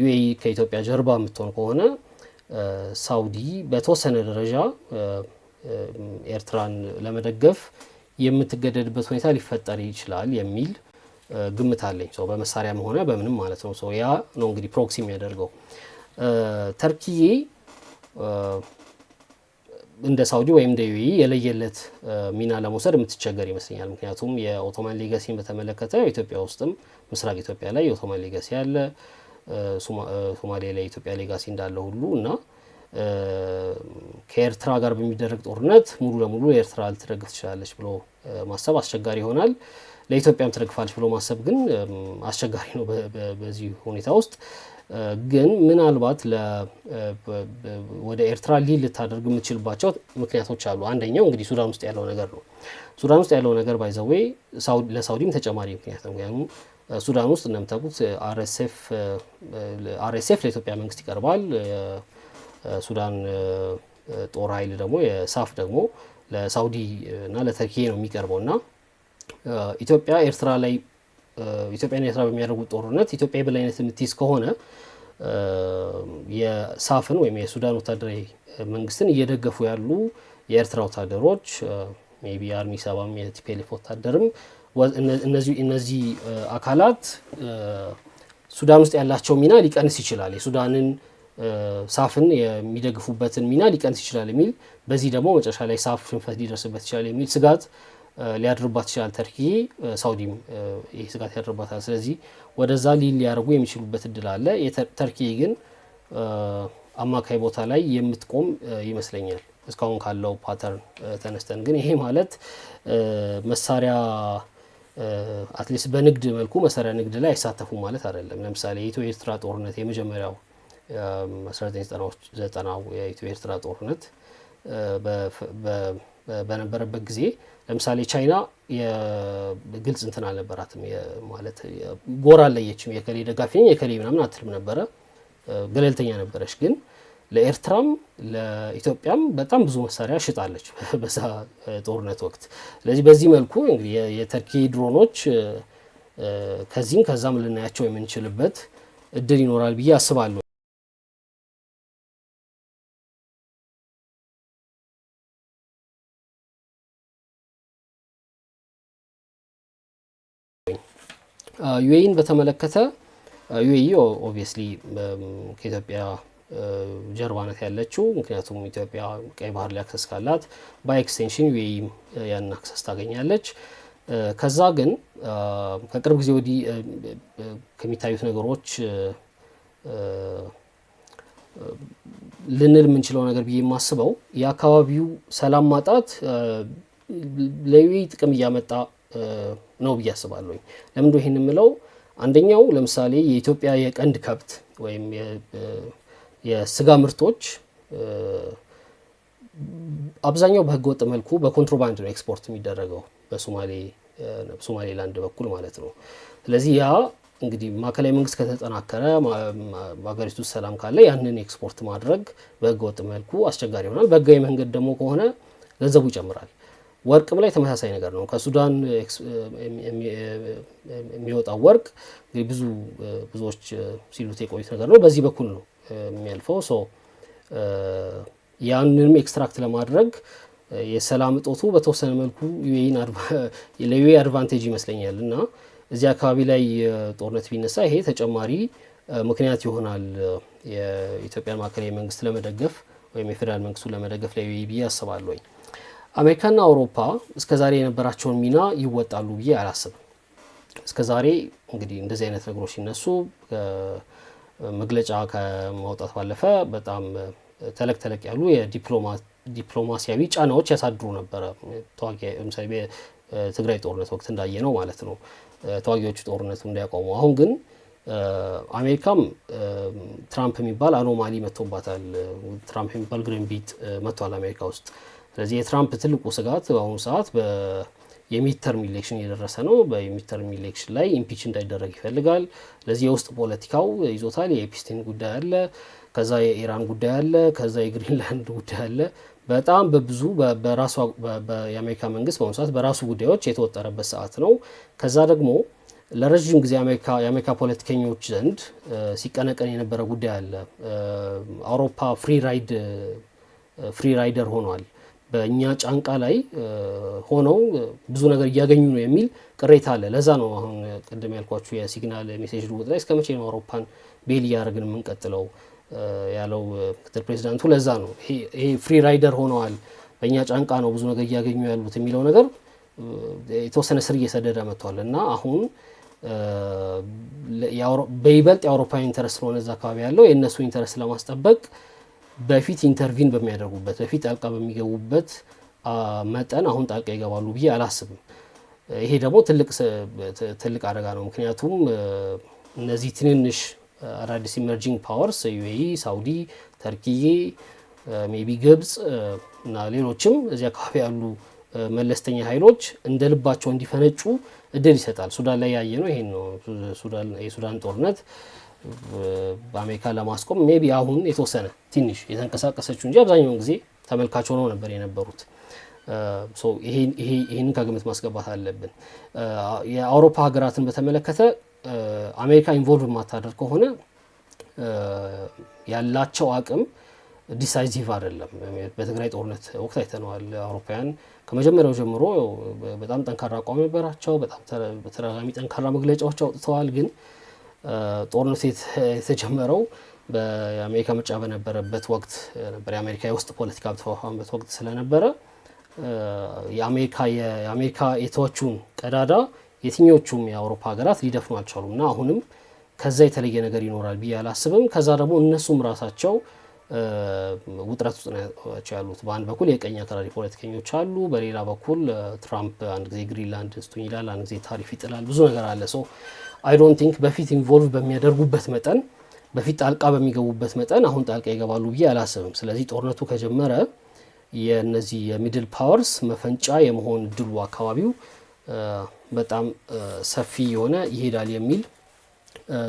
ዩኤኢ ከኢትዮጵያ ጀርባ የምትሆን ከሆነ ሳውዲ በተወሰነ ደረጃ ኤርትራን ለመደገፍ የምትገደድበት ሁኔታ ሊፈጠር ይችላል የሚል ግምት አለኝ። በመሳሪያም ሆነ በምንም ማለት ነው። ያ ነው እንግዲህ ፕሮክሲ የሚያደርገው። ተርኪዬ እንደ ሳውዲ ወይም እንደ ዩኤኢ የለየለት ሚና ለመውሰድ የምትቸገር ይመስለኛል። ምክንያቱም የኦቶማን ሌጋሲን በተመለከተ ኢትዮጵያ ውስጥም ምስራቅ ኢትዮጵያ ላይ የኦቶማን ሌጋሲ አለ፣ ሶማሌ ላይ የኢትዮጵያ ሌጋሲ እንዳለ ሁሉ እና ከኤርትራ ጋር በሚደረግ ጦርነት ሙሉ ለሙሉ ኤርትራ ልትደግፍ ትችላለች ብሎ ማሰብ አስቸጋሪ ይሆናል። ለኢትዮጵያም ትደግፋለች ብሎ ማሰብ ግን አስቸጋሪ ነው። በዚህ ሁኔታ ውስጥ ግን ምናልባት ወደ ኤርትራ ሊል ልታደርግ የምትችልባቸው ምክንያቶች አሉ። አንደኛው እንግዲህ ሱዳን ውስጥ ያለው ነገር ነው። ሱዳን ውስጥ ያለው ነገር ባይዘዌ ለሳውዲም ተጨማሪ ምክንያት ነው። ምክንያቱም ሱዳን ውስጥ እንደምታውቁት አርኤስኤፍ ለኢትዮጵያ መንግስት ይቀርባል። ሱዳን ጦር ኃይል ደግሞ የሳፍ ደግሞ ለሳውዲ እና ለተርኪዬ ነው የሚቀርበው እና ኢትዮጵያና ኤርትራ በሚያደርጉት ጦርነት ኢትዮጵያ የበላይነት የምትይዝ ከሆነ የሳፍን ወይም የሱዳን ወታደራዊ መንግስትን እየደገፉ ያሉ የኤርትራ ወታደሮች ሜቢ አርሚ 70 የቲፒኤልኤፍ ወታደርም እነዚህ አካላት ሱዳን ውስጥ ያላቸው ሚና ሊቀንስ ይችላል፣ የሱዳንን ሳፍን የሚደግፉበትን ሚና ሊቀንስ ይችላል የሚል በዚህ ደግሞ መጨረሻ ላይ ሳፍ ሽንፈት ሊደርስበት ይችላል የሚል ስጋት ሊያድርባት ይችላል። ተርኪ ሳውዲም ይህ ስጋት ያድርባታል። ስለዚህ ወደዛ ሊያደርጉ የሚችሉበት እድል አለ። ተርኪ ግን አማካይ ቦታ ላይ የምትቆም ይመስለኛል እስካሁን ካለው ፓተርን ተነስተን። ግን ይሄ ማለት መሳሪያ አትሊስት በንግድ መልኩ መሳሪያ ንግድ ላይ አይሳተፉም ማለት አይደለም። ለምሳሌ የኢትዮ ኤርትራ ጦርነት የመጀመሪያው 1990 የኢትዮ ኤርትራ ጦርነት በነበረበት ጊዜ ለምሳሌ ቻይና የግልጽ እንትን አልነበራትም፣ ማለት ጎራ አለየችም። የከሌ ደጋፊ ነኝ የከሌ ምናምን አትልም ነበረ፣ ገለልተኛ ነበረች። ግን ለኤርትራም ለኢትዮጵያም በጣም ብዙ መሳሪያ ሽጣለች በዛ ጦርነት ወቅት። ስለዚህ በዚህ መልኩ እንግዲህ የተርኪ ድሮኖች ከዚህም ከዛም ልናያቸው የምንችልበት እድል ይኖራል ብዬ አስባለሁ። ዩኤኢን በተመለከተ ዩኤኢ ኦብቪየስሊ ከኢትዮጵያ ጀርባ ናት ያለችው። ምክንያቱም ኢትዮጵያ ቀይ ባህር ላይ አክሰስ ካላት ባይ ኤክስቴንሽን ዩኤኢ ያን አክሰስ ታገኛለች። ከዛ ግን ከቅርብ ጊዜ ወዲህ ከሚታዩት ነገሮች ልንል የምንችለው ነገር ብዬ የማስበው የአካባቢው ሰላም ማጣት ለዩኤኢ ጥቅም እያመጣ ነው ብዬ አስባለሁ። ለምንድን ነው ይሄን የምለው? አንደኛው ለምሳሌ የኢትዮጵያ የቀንድ ከብት ወይም የስጋ ምርቶች አብዛኛው በህገወጥ መልኩ በኮንትሮባንድ ነው ኤክስፖርት የሚደረገው በሶማሌላንድ በኩል ማለት ነው። ስለዚህ ያ እንግዲህ ማዕከላዊ መንግስት ከተጠናከረ በሀገሪቱ ሰላም ካለ ያንን ኤክስፖርት ማድረግ በህገወጥ መልኩ አስቸጋሪ ይሆናል። በህጋዊ መንገድ ደግሞ ከሆነ ገንዘቡ ይጨምራል። ወርቅም ላይ ተመሳሳይ ነገር ነው። ከሱዳን የሚወጣው ወርቅ እንግዲህ ብዙዎች ሲሉት የቆዩት ነገር ነው። በዚህ በኩል ነው የሚያልፈው። ያንንም ኤክስትራክት ለማድረግ የሰላም እጦቱ በተወሰነ መልኩ ለዩኤኢ አድቫንቴጅ ይመስለኛል እና እዚህ አካባቢ ላይ ጦርነት ቢነሳ ይሄ ተጨማሪ ምክንያት ይሆናል የኢትዮጵያ ማዕከላዊ መንግስት ለመደገፍ ወይም የፌዴራል መንግስቱን ለመደገፍ ለዩኤኢ ብዬ አስባለሁኝ። አሜሪካና አውሮፓ እስከዛሬ የነበራቸውን ሚና ይወጣሉ ብዬ አላስብም። እስከዛሬ እንግዲህ እንደዚህ አይነት ነገሮች ሲነሱ መግለጫ ከማውጣት ባለፈ በጣም ተለቅ ያሉ የዲፕሎማሲያዊ ጫናዎች ያሳድሩ ነበረ። ለምሳሌ በትግራይ ጦርነት ወቅት እንዳየ ነው ማለት ነው ተዋጊዎቹ ጦርነቱ እንዲያቆሙ። አሁን ግን አሜሪካም ትራምፕ የሚባል አኖማሊ መጥቶባታል። ትራምፕ የሚባል ግሪንቢት መጥቷል አሜሪካ ውስጥ። ስለዚህ የትራምፕ ትልቁ ስጋት በአሁኑ ሰዓት የሚድተርም ኢሌክሽን እየደረሰ ነው። በሚድተርም ኢሌክሽን ላይ ኢምፒች እንዳይደረግ ይፈልጋል። ስለዚህ የውስጥ ፖለቲካው ይዞታል። የኤፕስቲን ጉዳይ አለ፣ ከዛ የኢራን ጉዳይ አለ፣ ከዛ የግሪንላንድ ጉዳይ አለ። በጣም በብዙ የአሜሪካ መንግስት በአሁኑ ሰዓት በራሱ ጉዳዮች የተወጠረበት ሰዓት ነው። ከዛ ደግሞ ለረዥም ጊዜ የአሜሪካ ፖለቲከኞች ዘንድ ሲቀነቀን የነበረ ጉዳይ አለ። አውሮፓ ፍሪ ራይደር ሆኗል። በእኛ ጫንቃ ላይ ሆነው ብዙ ነገር እያገኙ ነው የሚል ቅሬታ አለ። ለዛ ነው አሁን ቅድም ያልኳችሁ የሲግናል ሜሴጅ ልውውጥ ላይ እስከ መቼ ነው አውሮፓን ቤል እያደረግን የምንቀጥለው ያለው ምክትል ፕሬዚዳንቱ። ለዛ ነው ይሄ ፍሪ ራይደር ሆነዋል፣ በእኛ ጫንቃ ነው ብዙ ነገር እያገኙ ያሉት የሚለው ነገር የተወሰነ ስር እየሰደደ መጥቷል እና አሁን በይበልጥ የአውሮፓን ኢንተረስት ስለሆነ እዛ አካባቢ ያለው የእነሱ ኢንተረስት ለማስጠበቅ በፊት ኢንተርቪን በሚያደርጉበት በፊት ጣልቃ በሚገቡበት መጠን አሁን ጣልቃ ይገባሉ ብዬ አላስብም። ይሄ ደግሞ ትልቅ አደጋ ነው። ምክንያቱም እነዚህ ትንንሽ አዳዲስ ኢመርጂንግ ፓወርስ ዩኤኢ፣ ሳውዲ፣ ተርኪዬ፣ ሜቢ ግብጽ እና ሌሎችም እዚህ አካባቢ ያሉ መለስተኛ ኃይሎች እንደ ልባቸው እንዲፈነጩ እድል ይሰጣል። ሱዳን ላይ ያየ ነው ይሄን ነው። የሱዳን ጦርነት በአሜሪካ ለማስቆም ሜቢ አሁን የተወሰነ ትንሽ የተንቀሳቀሰችው እንጂ አብዛኛውን ጊዜ ተመልካች ሆነው ነበር የነበሩት። ይህንን ከግምት ማስገባት አለብን። የአውሮፓ ሀገራትን በተመለከተ አሜሪካ ኢንቮልቭ የማታደርግ ከሆነ ያላቸው አቅም ዲሳይሲቭ አይደለም። በትግራይ ጦርነት ወቅት አይተነዋል። አውሮፓውያን ከመጀመሪያው ጀምሮ በጣም ጠንካራ አቋም ነበራቸው። በጣም በተደጋጋሚ ጠንካራ መግለጫዎች አውጥተዋል። ግን ጦርነቱ የተጀመረው በአሜሪካ ምርጫ በነበረበት ወቅት ነበር። የአሜሪካ የውስጥ ፖለቲካ በተፋፋመበት ወቅት ስለነበረ የአሜሪካ የተወቹን ቀዳዳ የትኞቹም የአውሮፓ ሀገራት ሊደፍኑ አልቻሉም እና አሁንም ከዛ የተለየ ነገር ይኖራል ብዬ አላስብም። ከዛ ደግሞ እነሱም ራሳቸው ውጥረት ውስጥ ናቸው ያሉት። በአንድ በኩል የቀኝ አክራሪ ፖለቲከኞች አሉ፣ በሌላ በኩል ትራምፕ አንድ ጊዜ ግሪንላንድ ስጡኝ ይላል፣ አንድ ጊዜ ታሪፍ ይጥላል፣ ብዙ ነገር አለ። ሶ አይ ዶንት ቲንክ በፊት ኢንቮልቭ በሚያደርጉበት መጠን በፊት ጣልቃ በሚገቡበት መጠን አሁን ጣልቃ ይገባሉ ብዬ አላስብም። ስለዚህ ጦርነቱ ከጀመረ የነዚህ የሚድል ፓወርስ መፈንጫ የመሆን ድሉ አካባቢው በጣም ሰፊ የሆነ ይሄዳል የሚል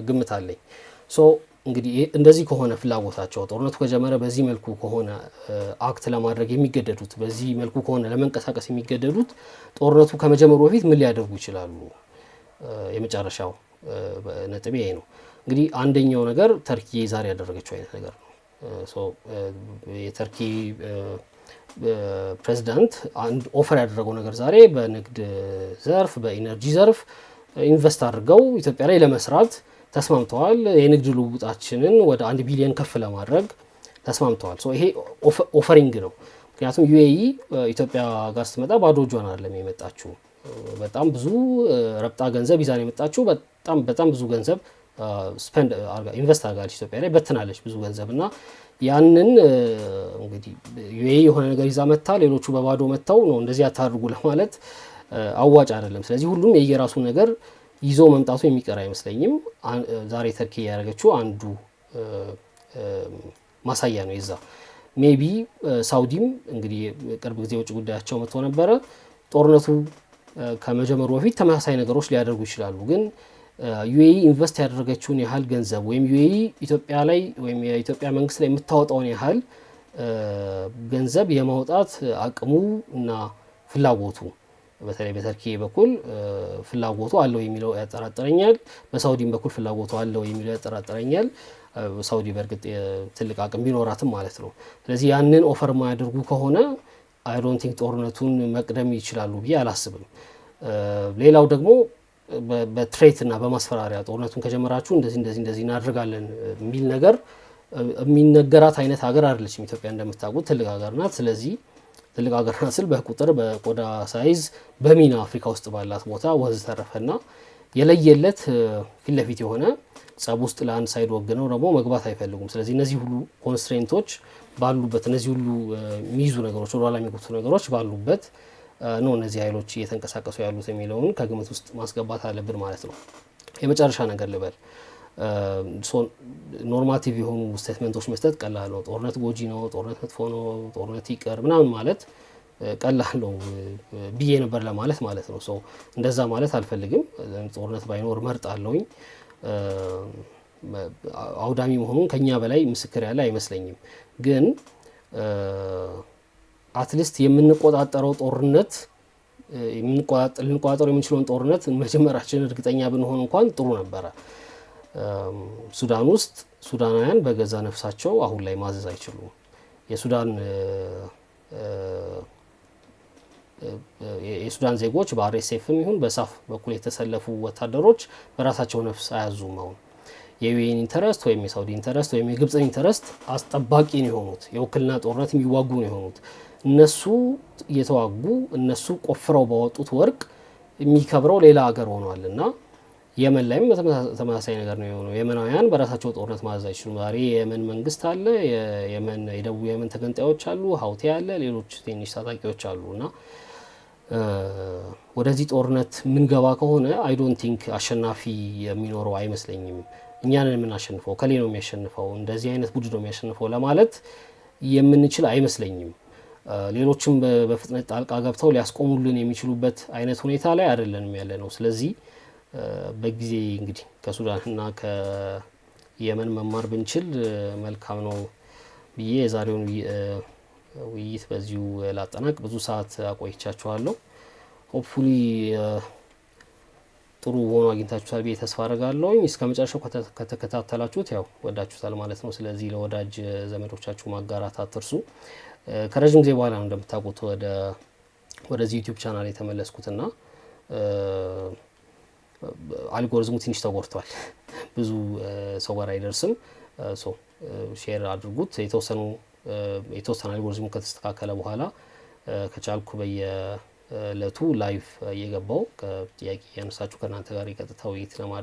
ግምት አለኝ። ሶ እንግዲህ እንደዚህ ከሆነ ፍላጎታቸው ጦርነቱ ከጀመረ በዚህ መልኩ ከሆነ አክት ለማድረግ የሚገደዱት በዚህ መልኩ ከሆነ ለመንቀሳቀስ የሚገደዱት ጦርነቱ ከመጀመሩ በፊት ምን ሊያደርጉ ይችላሉ? የመጨረሻው ነጥብ ይሄ ነው። እንግዲህ አንደኛው ነገር ተርኪ ዛሬ ያደረገችው አይነት ነገር ነው። ሶ የተርኪ ፕሬዚዳንት አንድ ኦፈር ያደረገው ነገር ዛሬ በንግድ ዘርፍ በኢነርጂ ዘርፍ ኢንቨስት አድርገው ኢትዮጵያ ላይ ለመስራት ተስማምተዋል። የንግድ ልውውጣችንን ወደ 1 ቢሊዮን ከፍ ለማድረግ ተስማምተዋል። ሶ ይሄ ኦፈሪንግ ነው። ምክንያቱም ዩኤኢ ኢትዮጵያ ጋር ስትመጣ ባዶ እጇን አይደለም የመጣችው። በጣም ብዙ ረብጣ ገንዘብ ይዛ ነው የመጣችው። በጣም ብዙ ገንዘብ ስፔንድ ኢንቨስት አድርጋለች ኢትዮጵያ ላይ በትናለች ብዙ ገንዘብ እና ያንን እንግዲህ ዩኤኢ የሆነ ነገር ይዛ መታ ሌሎቹ በባዶ መተው ነው እንደዚህ አታድርጉ ለማለት አዋጭ አይደለም። ስለዚህ ሁሉም የየራሱ ነገር ይዞ መምጣቱ የሚቀር አይመስለኝም። ዛሬ ተርኪ ያደረገችው አንዱ ማሳያ ነው የዛ። ሜቢ ሳውዲም እንግዲህ ቅርብ ጊዜ ውጭ ጉዳያቸው መጥቶ ነበረ። ጦርነቱ ከመጀመሩ በፊት ተመሳሳይ ነገሮች ሊያደርጉ ይችላሉ። ግን ዩኤኢ ኢንቨስት ያደረገችውን ያህል ገንዘብ ወይም ዩኤኢ ኢትዮጵያ ላይ ወይም የኢትዮጵያ መንግስት ላይ የምታወጣውን ያህል ገንዘብ የማውጣት አቅሙ እና ፍላጎቱ በተለይ በተርኪ በኩል ፍላጎቱ አለው የሚለው ያጠራጥረኛል። በሳውዲም በኩል ፍላጎቱ አለው የሚለው ያጠራጥረኛል። ሳውዲ በእርግጥ ትልቅ አቅም ቢኖራትም ማለት ነው። ስለዚህ ያንን ኦፈር ማያደርጉ ከሆነ አይ ዶንት ቲንክ ጦርነቱን መቅደም ይችላሉ ብዬ አላስብም። ሌላው ደግሞ በትሬት እና በማስፈራሪያ ጦርነቱን ከጀመራችሁ እንደዚህ እናደርጋለን የሚል ነገር የሚነገራት አይነት ሀገር አይደለችም ኢትዮጵያ። እንደምታውቁት ትልቅ ሀገር ናት። ስለዚህ ትልቅ ሀገር ናት ስል በቁጥር በቆዳ ሳይዝ በሚና አፍሪካ ውስጥ ባላት ቦታ ወዝ ተረፈና የለየለት ፊት ለፊት የሆነ ጸብ ውስጥ ለአንድ ሳይድ ወግነው ደግሞ መግባት አይፈልጉም። ስለዚህ እነዚህ ሁሉ ኮንስትሬንቶች ባሉበት እነዚህ ሁሉ የሚይዙ ነገሮች ወደ ኋላ የሚጎቱ ነገሮች ባሉበት ነው እነዚህ ኃይሎች እየተንቀሳቀሱ ያሉት የሚለውን ከግምት ውስጥ ማስገባት አለብን ማለት ነው። የመጨረሻ ነገር ልበል፣ ኖርማቲቭ የሆኑ ስቴትመንቶች መስጠት ቀላል ነው። ጦርነት ጎጂ ነው፣ ጦርነት መጥፎ ነው፣ ጦርነት ይቀር ምናምን ማለት ቀላል ነው ብዬ ነበር ለማለት ማለት ነው። እንደዛ ማለት አልፈልግም። ጦርነት ባይኖር መርጣለሁኝ። አውዳሚ መሆኑን ከኛ በላይ ምስክር ያለ አይመስለኝም። ግን አትሊስት የምንቆጣጠረው ጦርነት ልንቆጣጠረው የምንችለውን ጦርነት መጀመራችን እርግጠኛ ብንሆን እንኳን ጥሩ ነበረ። ሱዳን ውስጥ ሱዳናውያን በገዛ ነፍሳቸው አሁን ላይ ማዘዝ አይችሉም። የሱዳን ዜጎች በአርኤስኤፍም ይሁን በሳፍ በኩል የተሰለፉ ወታደሮች በራሳቸው ነፍስ አያዙም። አሁን የዩኤን ኢንተረስት ወይም የሳውዲ ኢንተረስት ወይም የግብፅን ኢንተረስት አስጠባቂ ነው የሆኑት። የውክልና ጦርነት የሚዋጉ ነው የሆኑት። እነሱ እየተዋጉ እነሱ ቆፍረው ባወጡት ወርቅ የሚከብረው ሌላ ሀገር ሆኗል እና የመን ላይም ተመሳሳይ ነገር ነው የሆነው። የመናውያን በራሳቸው ጦርነት ማዘዝ አይችሉም። ዛሬ የየመን መንግስት አለ፣ የደቡብ የመን ተገንጣዮች አሉ፣ ሀውቲ አለ፣ ሌሎች ትንሽ ታጣቂዎች አሉ እና ወደዚህ ጦርነት ምንገባ ከሆነ አይ ዶንት ቲንክ አሸናፊ የሚኖረው አይመስለኝም። እኛንን የምናሸንፈው ከሌ ነው የሚያሸንፈው እንደዚህ አይነት ቡድን ነው የሚያሸንፈው ለማለት የምንችል አይመስለኝም። ሌሎችም በፍጥነት ጣልቃ ገብተው ሊያስቆሙልን የሚችሉበት አይነት ሁኔታ ላይ አይደለንም ያለ ነው። ስለዚህ በጊዜ እንግዲህ ከሱዳንና ከየመን መማር ብንችል መልካም ነው ብዬ የዛሬውን ውይይት በዚሁ ላጠናቅ። ብዙ ሰዓት አቆይቻችኋለሁ። ሆፕፉሊ ጥሩ ሆኖ አግኝታችሁታል ብዬ ተስፋ አደርጋለሁ። እስከ መጨረሻው ከተከታተላችሁት ያው ወዳችሁታል ማለት ነው። ስለዚህ ለወዳጅ ዘመዶቻችሁ ማጋራት አትርሱ። ከረጅም ጊዜ በኋላ ነው እንደምታውቁት ወደዚህ ዩቲዩብ ቻናል የተመለስኩትና አልጎሪዝሙ ትንሽ ተጎድቷል። ብዙ ሰው ጋር አይደርስም። ሼር አድርጉት። የተወሰነ አልጎሪዝሙ ከተስተካከለ በኋላ ከቻልኩ በየዕለቱ ላይቭ እየገባው ከጥያቄ ያነሳችሁ ከእናንተ ጋር የቀጥታ ውይይት ለማድረግ